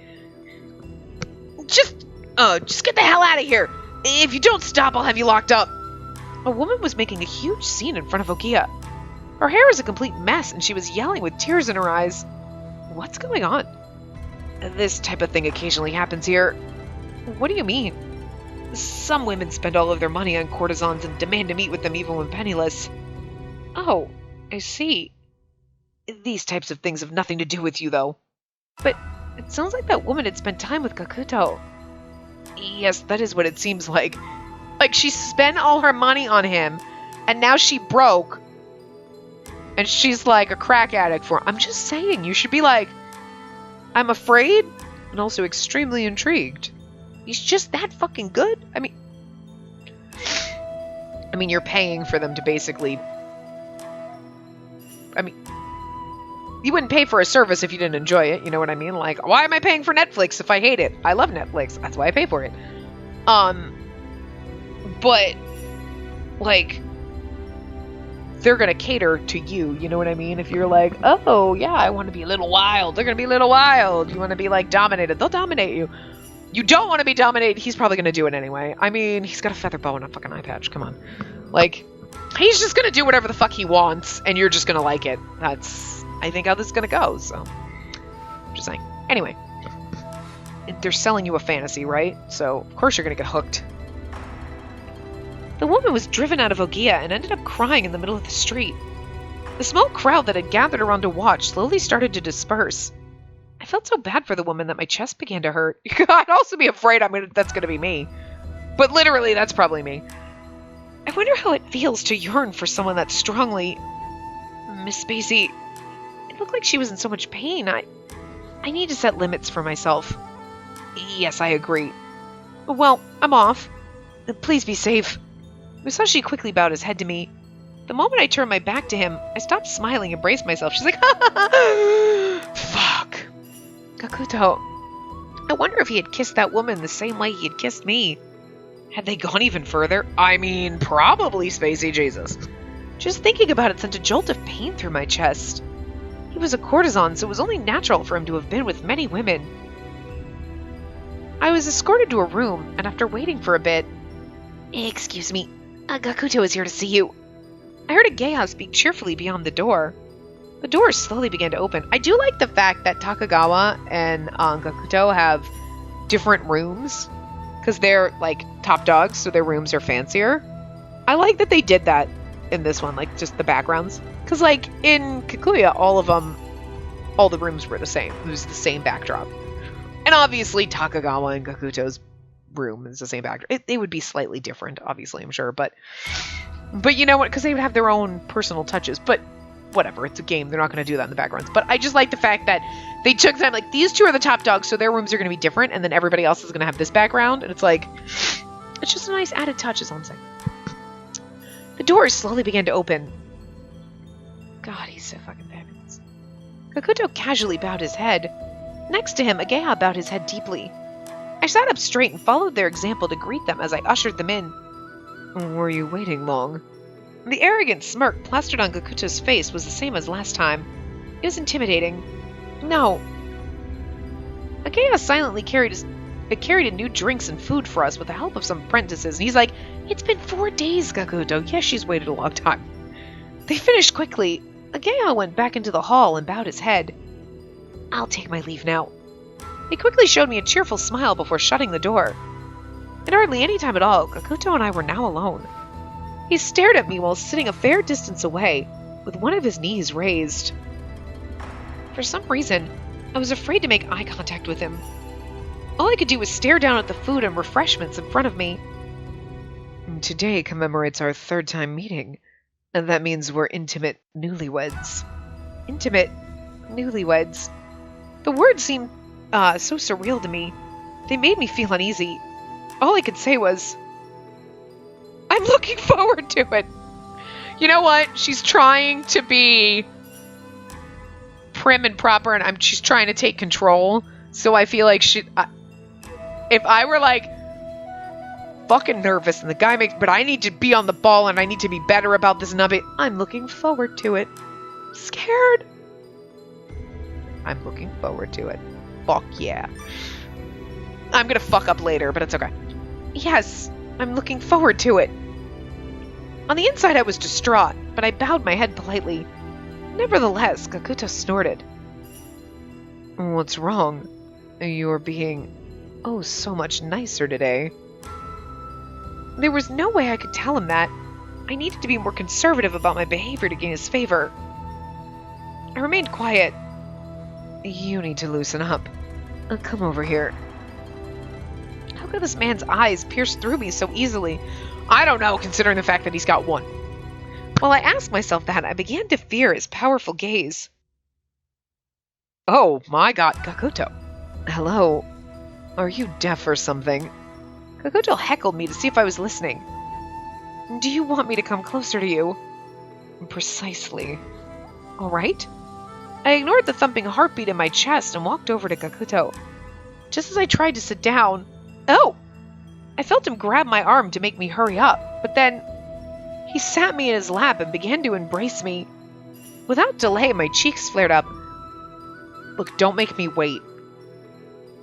Just get the hell out of here. If you don't stop, I'll have you locked up. A woman was making a huge scene in front of Ohgiya. Her hair was a complete mess, and she was yelling with tears in her eyes. What's going on? This type of thing occasionally happens here. What do you mean? Some women spend all of their money on courtesans and demand to meet with them even when penniless. Oh, I see. These types of things have nothing to do with you, though. But it sounds like that woman had spent time with Kakuto. Yes, that is what it seems like. Like, she spent all her money on him, and now she broke, and she's like a crack addict for him. I'm just saying, you should be like, I'm afraid, and also extremely intrigued. He's just that fucking good? I mean, you're paying for them to basically... you wouldn't pay for a service if you didn't enjoy it, you know what I mean? Like, why am I paying for Netflix if I hate it? I love Netflix. That's why I pay for it. But, like, they're gonna cater to you, you know what I mean? If you're like, oh, yeah, I want to be a little wild, they're gonna be a little wild. You want to be, like, dominated, they'll dominate you. You don't want to be dominated, he's probably gonna do it anyway. I mean, he's got a feather bow and a fucking eye patch, come on. Like, he's just gonna do whatever the fuck he wants, and you're just gonna like it. That's, I think, how this is gonna go, so. Just saying. Anyway. They're selling you a fantasy, right? So, of course you're gonna get hooked. The woman was driven out of Ohgiya and ended up crying in the middle of the street. The small crowd that had gathered around to watch slowly started to disperse. I felt so bad for the woman that my chest began to hurt. I'd also be afraid that's gonna be me. But literally, that's probably me. I wonder how it feels to yearn for someone that strongly... Miss Spacey, it looked like she was in so much pain. I need to set limits for myself. Yes, I agree. Well, I'm off. Please be safe. Musashi quickly bowed his head to me. The moment I turned my back to him, I stopped smiling and braced myself. She's like, fuck. Kakuto. I wonder if he had kissed that woman the same way he had kissed me. Had they gone even further? I mean, probably, Spacey, Jesus. Just thinking about it sent a jolt of pain through my chest. He was a courtesan, so it was only natural for him to have been with many women. I was escorted to a room, and after waiting for a bit... Excuse me, Gakuto is here to see you. I heard Ohgiya speak cheerfully beyond the door. The door slowly began to open. I do like the fact that Takagawa and Gakuto have different rooms, because they're, like, top dogs, so their rooms are fancier. I like that they did that in this one, like, just the backgrounds. Because, like, in Kikuya, all the rooms were the same. It was the same backdrop. And obviously, Takagawa and Gakuto's room is the same backdrop. They would be slightly different, obviously, I'm sure. But you know what? Because they would have their own personal touches. But whatever, it's a game. They're not going to do that in the backgrounds. But I just like the fact that they took time. Like, these two are the top dogs, so their rooms are going to be different. And then everybody else is going to have this background. And it's like, it's just a nice added touch, is all I'm saying. The doors slowly began to open. God, he's so fucking fabulous. Kakuto casually bowed his head. Next to him, Ohgiya bowed his head deeply. I sat up straight and followed their example to greet them as I ushered them in. Were you waiting long? The arrogant smirk plastered on Gakuto's face was the same as last time. It was intimidating. No. Ohgiya silently carried in new drinks and food for us with the help of some apprentices, and he's like, It's been 4 days, Gakuto. Yes, she's waited a long time. They finished quickly. Ohgiya went back into the hall and bowed his head. I'll take my leave now. He quickly showed me a cheerful smile before shutting the door. In hardly any time at all, Gakuto and I were now alone. He stared at me while sitting a fair distance away, with one of his knees raised. For some reason, I was afraid to make eye contact with him. All I could do was stare down at the food and refreshments in front of me. Today commemorates our 3rd time meeting, and that means we're intimate newlyweds. Intimate newlyweds. The words seemed so surreal to me. They made me feel uneasy. All I could say was, I'm looking forward to it. You know what? She's trying to be prim and proper, and she's trying to take control. So I feel like if I were like fucking nervous and the guy but I need to be on the ball and I need to be better about this nubby, I'm looking forward to it. Scared. I'm looking forward to it. Fuck yeah. I'm gonna fuck up later, but it's okay. Yes, I'm looking forward to it. On the inside I was distraught, but I bowed my head politely. Nevertheless, Kakuto snorted. What's wrong? You're being, oh, so much nicer today. There was no way I could tell him that. I needed to be more conservative about my behavior to gain his favor. I remained quiet. You need to loosen up. Come over here. How could this man's eyes pierce through me so easily? I don't know, considering the fact that he's got one. While I asked myself that, I began to fear his powerful gaze. Oh my god, Kakuto. Hello. Are you deaf or something? Kakuto heckled me to see if I was listening. Do you want me to come closer to you? Precisely. All right. I ignored the thumping heartbeat in my chest and walked over to Kakuto. Just as I tried to sit down, oh! I felt him grab my arm to make me hurry up, but then he sat me in his lap and began to embrace me. Without delay, my cheeks flared up. Look, don't make me wait.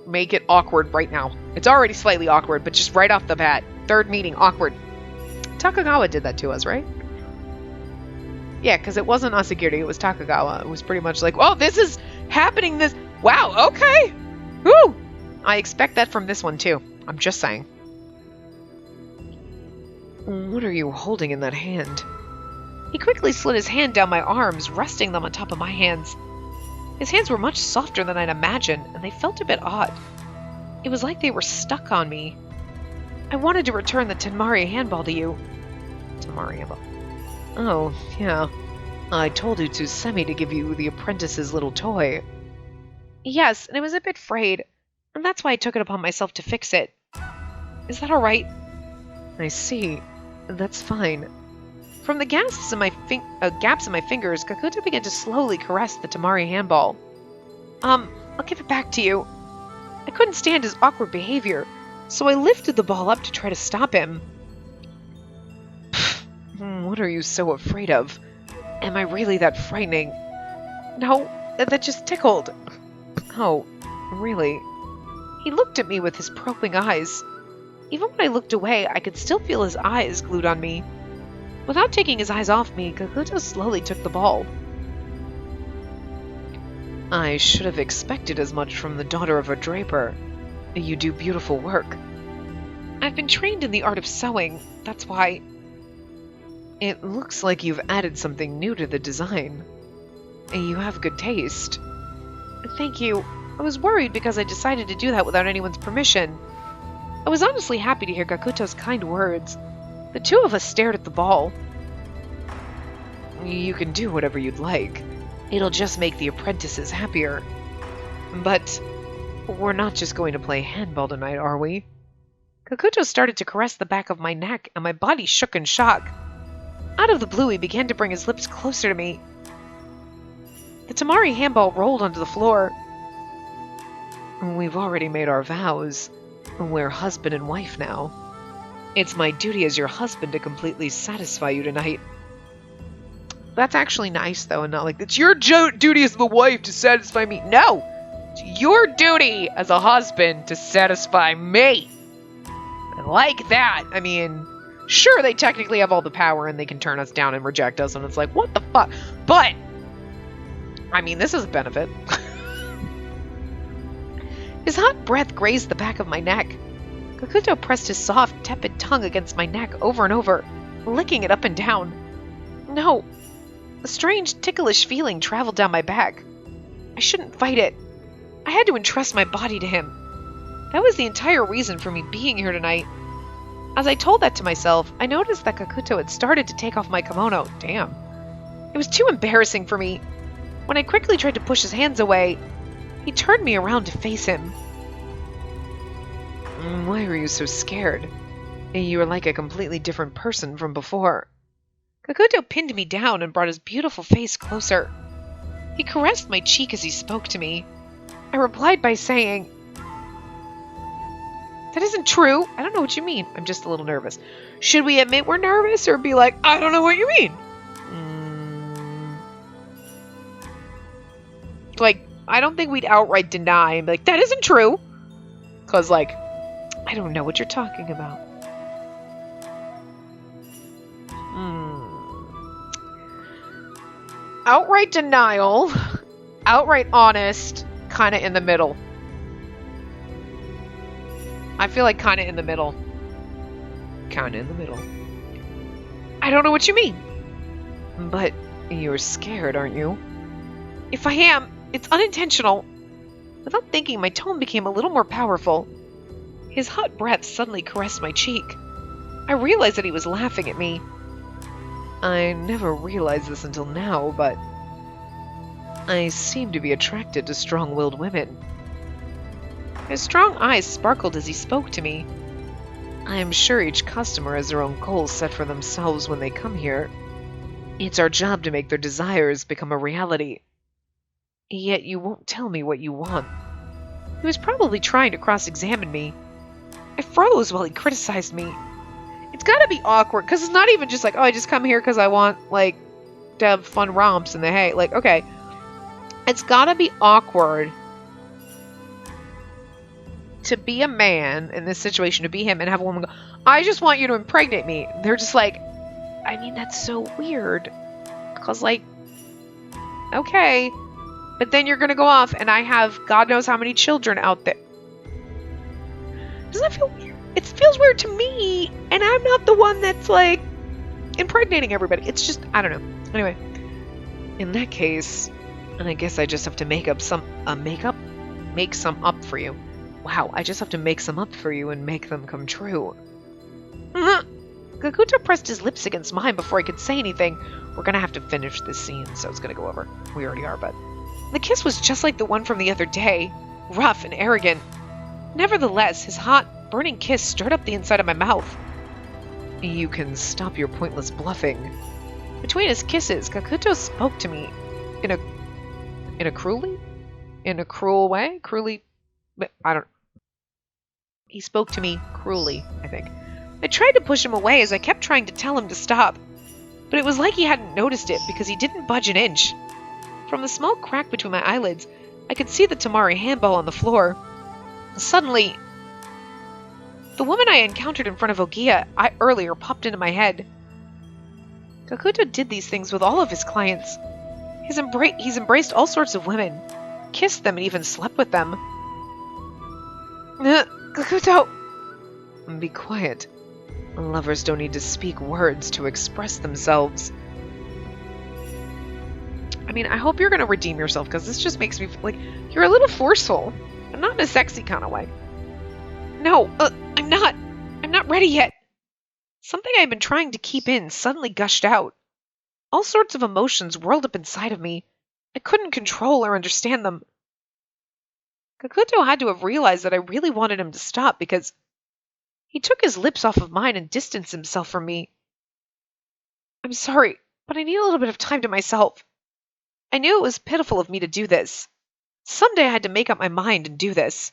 Make it awkward right now. It's already slightly awkward, but just right off the bat. Third meeting, awkward. Takagawa did that to us, right? Yeah, because it wasn't Asagiri, it was Takagawa. It was pretty much like, oh, this is happening this... Wow, okay! Woo! I expect that from this one, too. I'm just saying. What are you holding in that hand? He quickly slid his hand down my arms, resting them on top of my hands. His hands were much softer than I'd imagined, and they felt a bit odd. It was like they were stuck on me. I wanted to return the Tenmari handball to you. Tenmari handball. Oh, yeah. I told Utsusemi to give you the apprentice's little toy. Yes, and it was a bit frayed, and that's why I took it upon myself to fix it. Is that alright? I see. That's fine. From the gaps in my fingers, Kakuto began to slowly caress the Tamari handball. I'll give it back to you. I couldn't stand his awkward behavior, so I lifted the ball up to try to stop him. What are you so afraid of? Am I really that frightening? No, that just tickled. Oh, really? He looked at me with his probing eyes. Even when I looked away, I could still feel his eyes glued on me. Without taking his eyes off me, Kakuto slowly took the ball. I should have expected as much from the daughter of a draper. You do beautiful work. I've been trained in the art of sewing, that's why. It looks like you've added something new to the design. You have good taste. Thank you. I was worried because I decided to do that without anyone's permission. I was honestly happy to hear Kakuto's kind words. The two of us stared at the ball. You can do whatever you'd like. It'll just make the apprentices happier. But we're not just going to play handball tonight, are we? Kakuto started to caress the back of my neck, and my body shook in shock. Out of the blue, he began to bring his lips closer to me. The Tamari handball rolled onto the floor. We've already made our vows. We're husband and wife now. It's my duty as your husband to completely satisfy you tonight. That's actually nice, though, and not like, it's your duty as the wife to satisfy me. No! It's your duty as a husband to satisfy me. I like that. I mean, sure, they technically have all the power and they can turn us down and reject us, and it's like, what the fuck? But, I mean, this is a benefit. His hot breath grazed the back of my neck. Kakuto pressed his soft, tepid tongue against my neck over and over, licking it up and down. No. A strange, ticklish feeling traveled down my back. I shouldn't fight it. I had to entrust my body to him. That was the entire reason for me being here tonight. As I told that to myself, I noticed that Kakuto had started to take off my kimono. Damn. It was too embarrassing for me. When I quickly tried to push his hands away, he turned me around to face him. Why are you so scared? You are like a completely different person from before. Kakuto pinned me down and brought his beautiful face closer. He caressed my cheek as he spoke to me. I replied by saying, that isn't true. I don't know what you mean. I'm just a little nervous. Should we admit we're nervous or be like, I don't know what you mean? Like, I don't think we'd outright deny and be like, that isn't true. Because, like, I don't know what you're talking about. Outright denial, outright honest, kind of in the middle. I feel like kind of in the middle. Kind of in the middle. I don't know what you mean. But you're scared, aren't you? If I am, it's unintentional. Without thinking, my tone became a little more powerful. His hot breath suddenly caressed my cheek. I realized that he was laughing at me. I never realized this until now, but I seem to be attracted to strong-willed women. His strong eyes sparkled as he spoke to me. I am sure each customer has their own goals set for themselves when they come here. It's our job to make their desires become a reality. Yet you won't tell me what you want. He was probably trying to cross-examine me. I froze while he criticized me. It's gotta be awkward, because it's not even just like, oh, I just come here because I want, like, to have fun romps in the hay. Like, okay. It's gotta be awkward to be a man in this situation, to be him, and have a woman go, I just want you to impregnate me. They're just like, I mean, that's so weird. Because, like, okay. But then you're gonna go off, and I have God knows how many children out there. Doesn't that feel weird? It feels weird to me, and I'm not the one that's, like, impregnating everybody. It's just, I don't know. Anyway, in that case, I guess I just have to make some up for you. Wow, I just have to make some up for you and make them come true. Kakuto pressed his lips against mine before I could say anything. We're gonna have to finish this scene, so it's gonna go over. We already are, but... The kiss was just like the one from the other day. Rough and arrogant. Nevertheless, his hot, burning kiss stirred up the inside of my mouth. You can stop your pointless bluffing. Between his kisses, Kakuto spoke to me in a cruel way? He spoke to me cruelly, I think. I tried to push him away as I kept trying to tell him to stop, but it was like he hadn't noticed it because he didn't budge an inch. From the small crack between my eyelids, I could see the Tamari handball on the floor. Suddenly, the woman I encountered in front of Ohgiya earlier popped into my head. Kakuto did these things with all of his clients. He's embraced all sorts of women, kissed them, and even slept with them. Kakuto! Be quiet. Lovers don't need to speak words to express themselves. I mean, I hope you're going to redeem yourself, because this just makes me feel like you're a little forceful. And not in a sexy kind of way. No, I'm not. I'm not ready yet. Something I've been trying to keep in suddenly gushed out. All sorts of emotions whirled up inside of me. I couldn't control or understand them. Kakuto had to have realized that I really wanted him to stop, because he took his lips off of mine and distanced himself from me. I'm sorry, but I need a little bit of time to myself. I knew it was pitiful of me to do this. Someday I had to make up my mind and do this.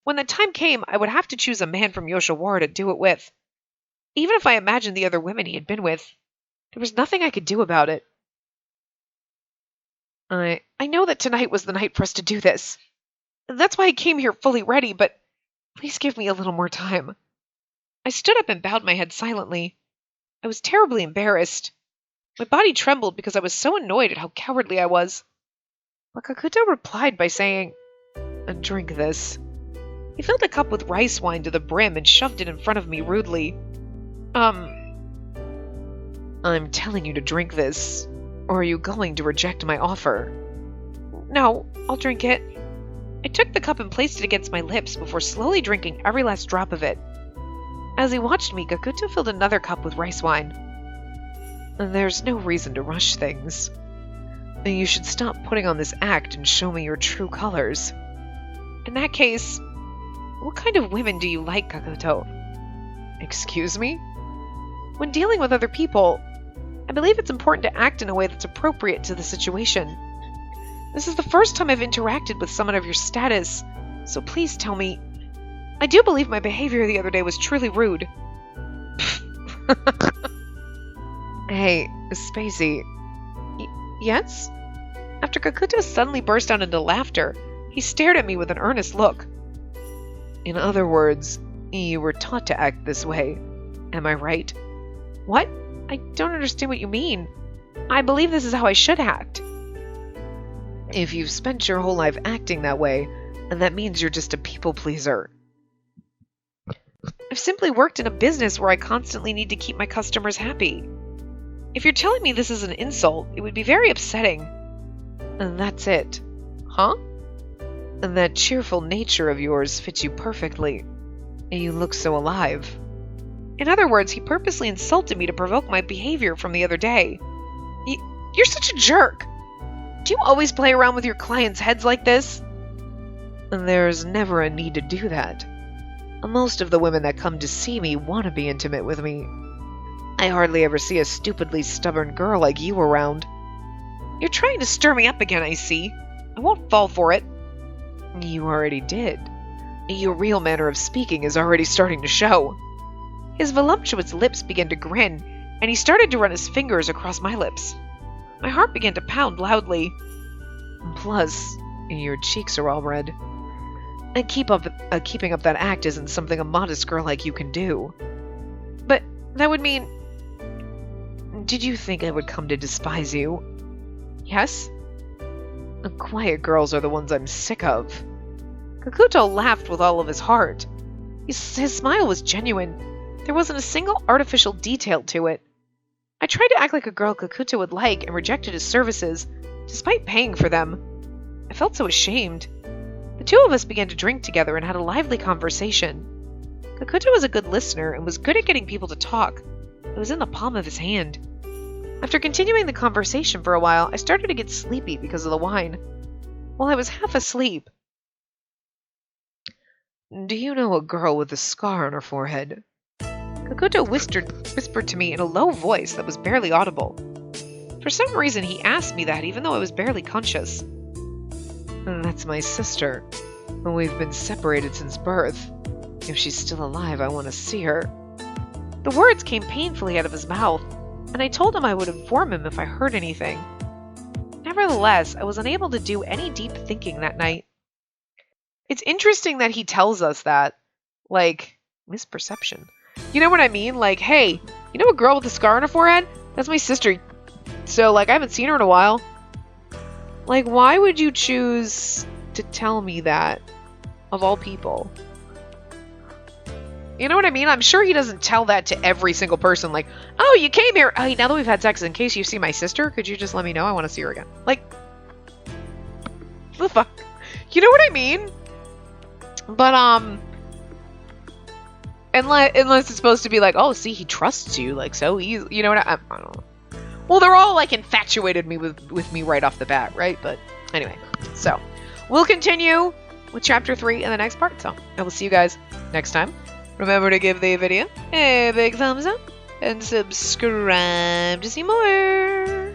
When the time came, I would have to choose a man from Yoshiwara to do it with. Even if I imagined the other women he had been with, there was nothing I could do about it. I know that tonight was the night for us to do this. That's why I came here fully ready, but please give me a little more time. I stood up and bowed my head silently. I was terribly embarrassed. My body trembled because I was so annoyed at how cowardly I was. But Kakuto replied by saying, Drink this. He filled a cup with rice wine to the brim and shoved it in front of me rudely. I'm telling you to drink this, or are you going to reject my offer? No, I'll drink it. I took the cup and placed it against my lips before slowly drinking every last drop of it. As he watched me, Kakuto filled another cup with rice wine. There's no reason to rush things. You should stop putting on this act and show me your true colors. In that case, what kind of women do you like, Kakuto? Excuse me? When dealing with other people, I believe it's important to act in a way that's appropriate to the situation. This is the first time I've interacted with someone of your status, so please tell me. I do believe my behavior the other day was truly rude. Hey, Spacey. Yes? After Kakuto suddenly burst out into laughter, he stared at me with an earnest look. In other words, you were taught to act this way. Am I right? What? I don't understand what you mean. I believe this is how I should act. If you've spent your whole life acting that way, then that means you're just a people pleaser. I've simply worked in a business where I constantly need to keep my customers happy. If you're telling me this is an insult, it would be very upsetting. And that's it. Huh? And that cheerful nature of yours fits you perfectly. And you look so alive. In other words, he purposely insulted me to provoke my behavior from the other day. You're such a jerk! Do you always play around with your clients' heads like this? There's never a need to do that. Most of the women that come to see me want to be intimate with me. I hardly ever see a stupidly stubborn girl like you around. You're trying to stir me up again, I see. I won't fall for it. You already did. Your real manner of speaking is already starting to show. His voluptuous lips began to grin, and he started to run his fingers across my lips. My heart began to pound loudly. Plus, your cheeks are all red. And keeping up that act isn't something a modest girl like you can do. But that would mean... Did you think I would come to despise you? Yes? Quiet girls are the ones I'm sick of. Kakuto laughed with all of his heart. His smile was genuine. There wasn't a single artificial detail to it. I tried to act like a girl Kakuto would like and rejected his services, despite paying for them. I felt so ashamed. The two of us began to drink together and had a lively conversation. Kakuto was a good listener and was good at getting people to talk. It was in the palm of his hand. After continuing the conversation for a while, I started to get sleepy because of the wine. While I was half asleep... Do you know a girl with a scar on her forehead? Kakuto whispered to me in a low voice that was barely audible. For some reason, he asked me that even though I was barely conscious. That's my sister. We've been separated since birth. If she's still alive, I want to see her. The words came painfully out of his mouth, and I told him I would inform him if I heard anything. Nevertheless, I was unable to do any deep thinking that night. It's interesting that he tells us that. Like, misperception. You know what I mean? Like, hey, you know a girl with a scar on her forehead? That's my sister. So, like, I haven't seen her in a while. Like, why would you choose to tell me that, of all people? You know what I mean? I'm sure he doesn't tell that to every single person. Like, oh, you came here. Hey, now that we've had sex, in case you see my sister, could you just let me know? I want to see her again. Like, the fuck? You know what I mean? But, unless it's supposed to be like, oh, see, he trusts you, like, so easy. You know what I don't know. Well, they're all, like, infatuated with me right off the bat, right? But, anyway. So, we'll continue with Chapter 3 in the next part. So, I will see you guys next time. Remember to give the video a big thumbs up and subscribe to see more.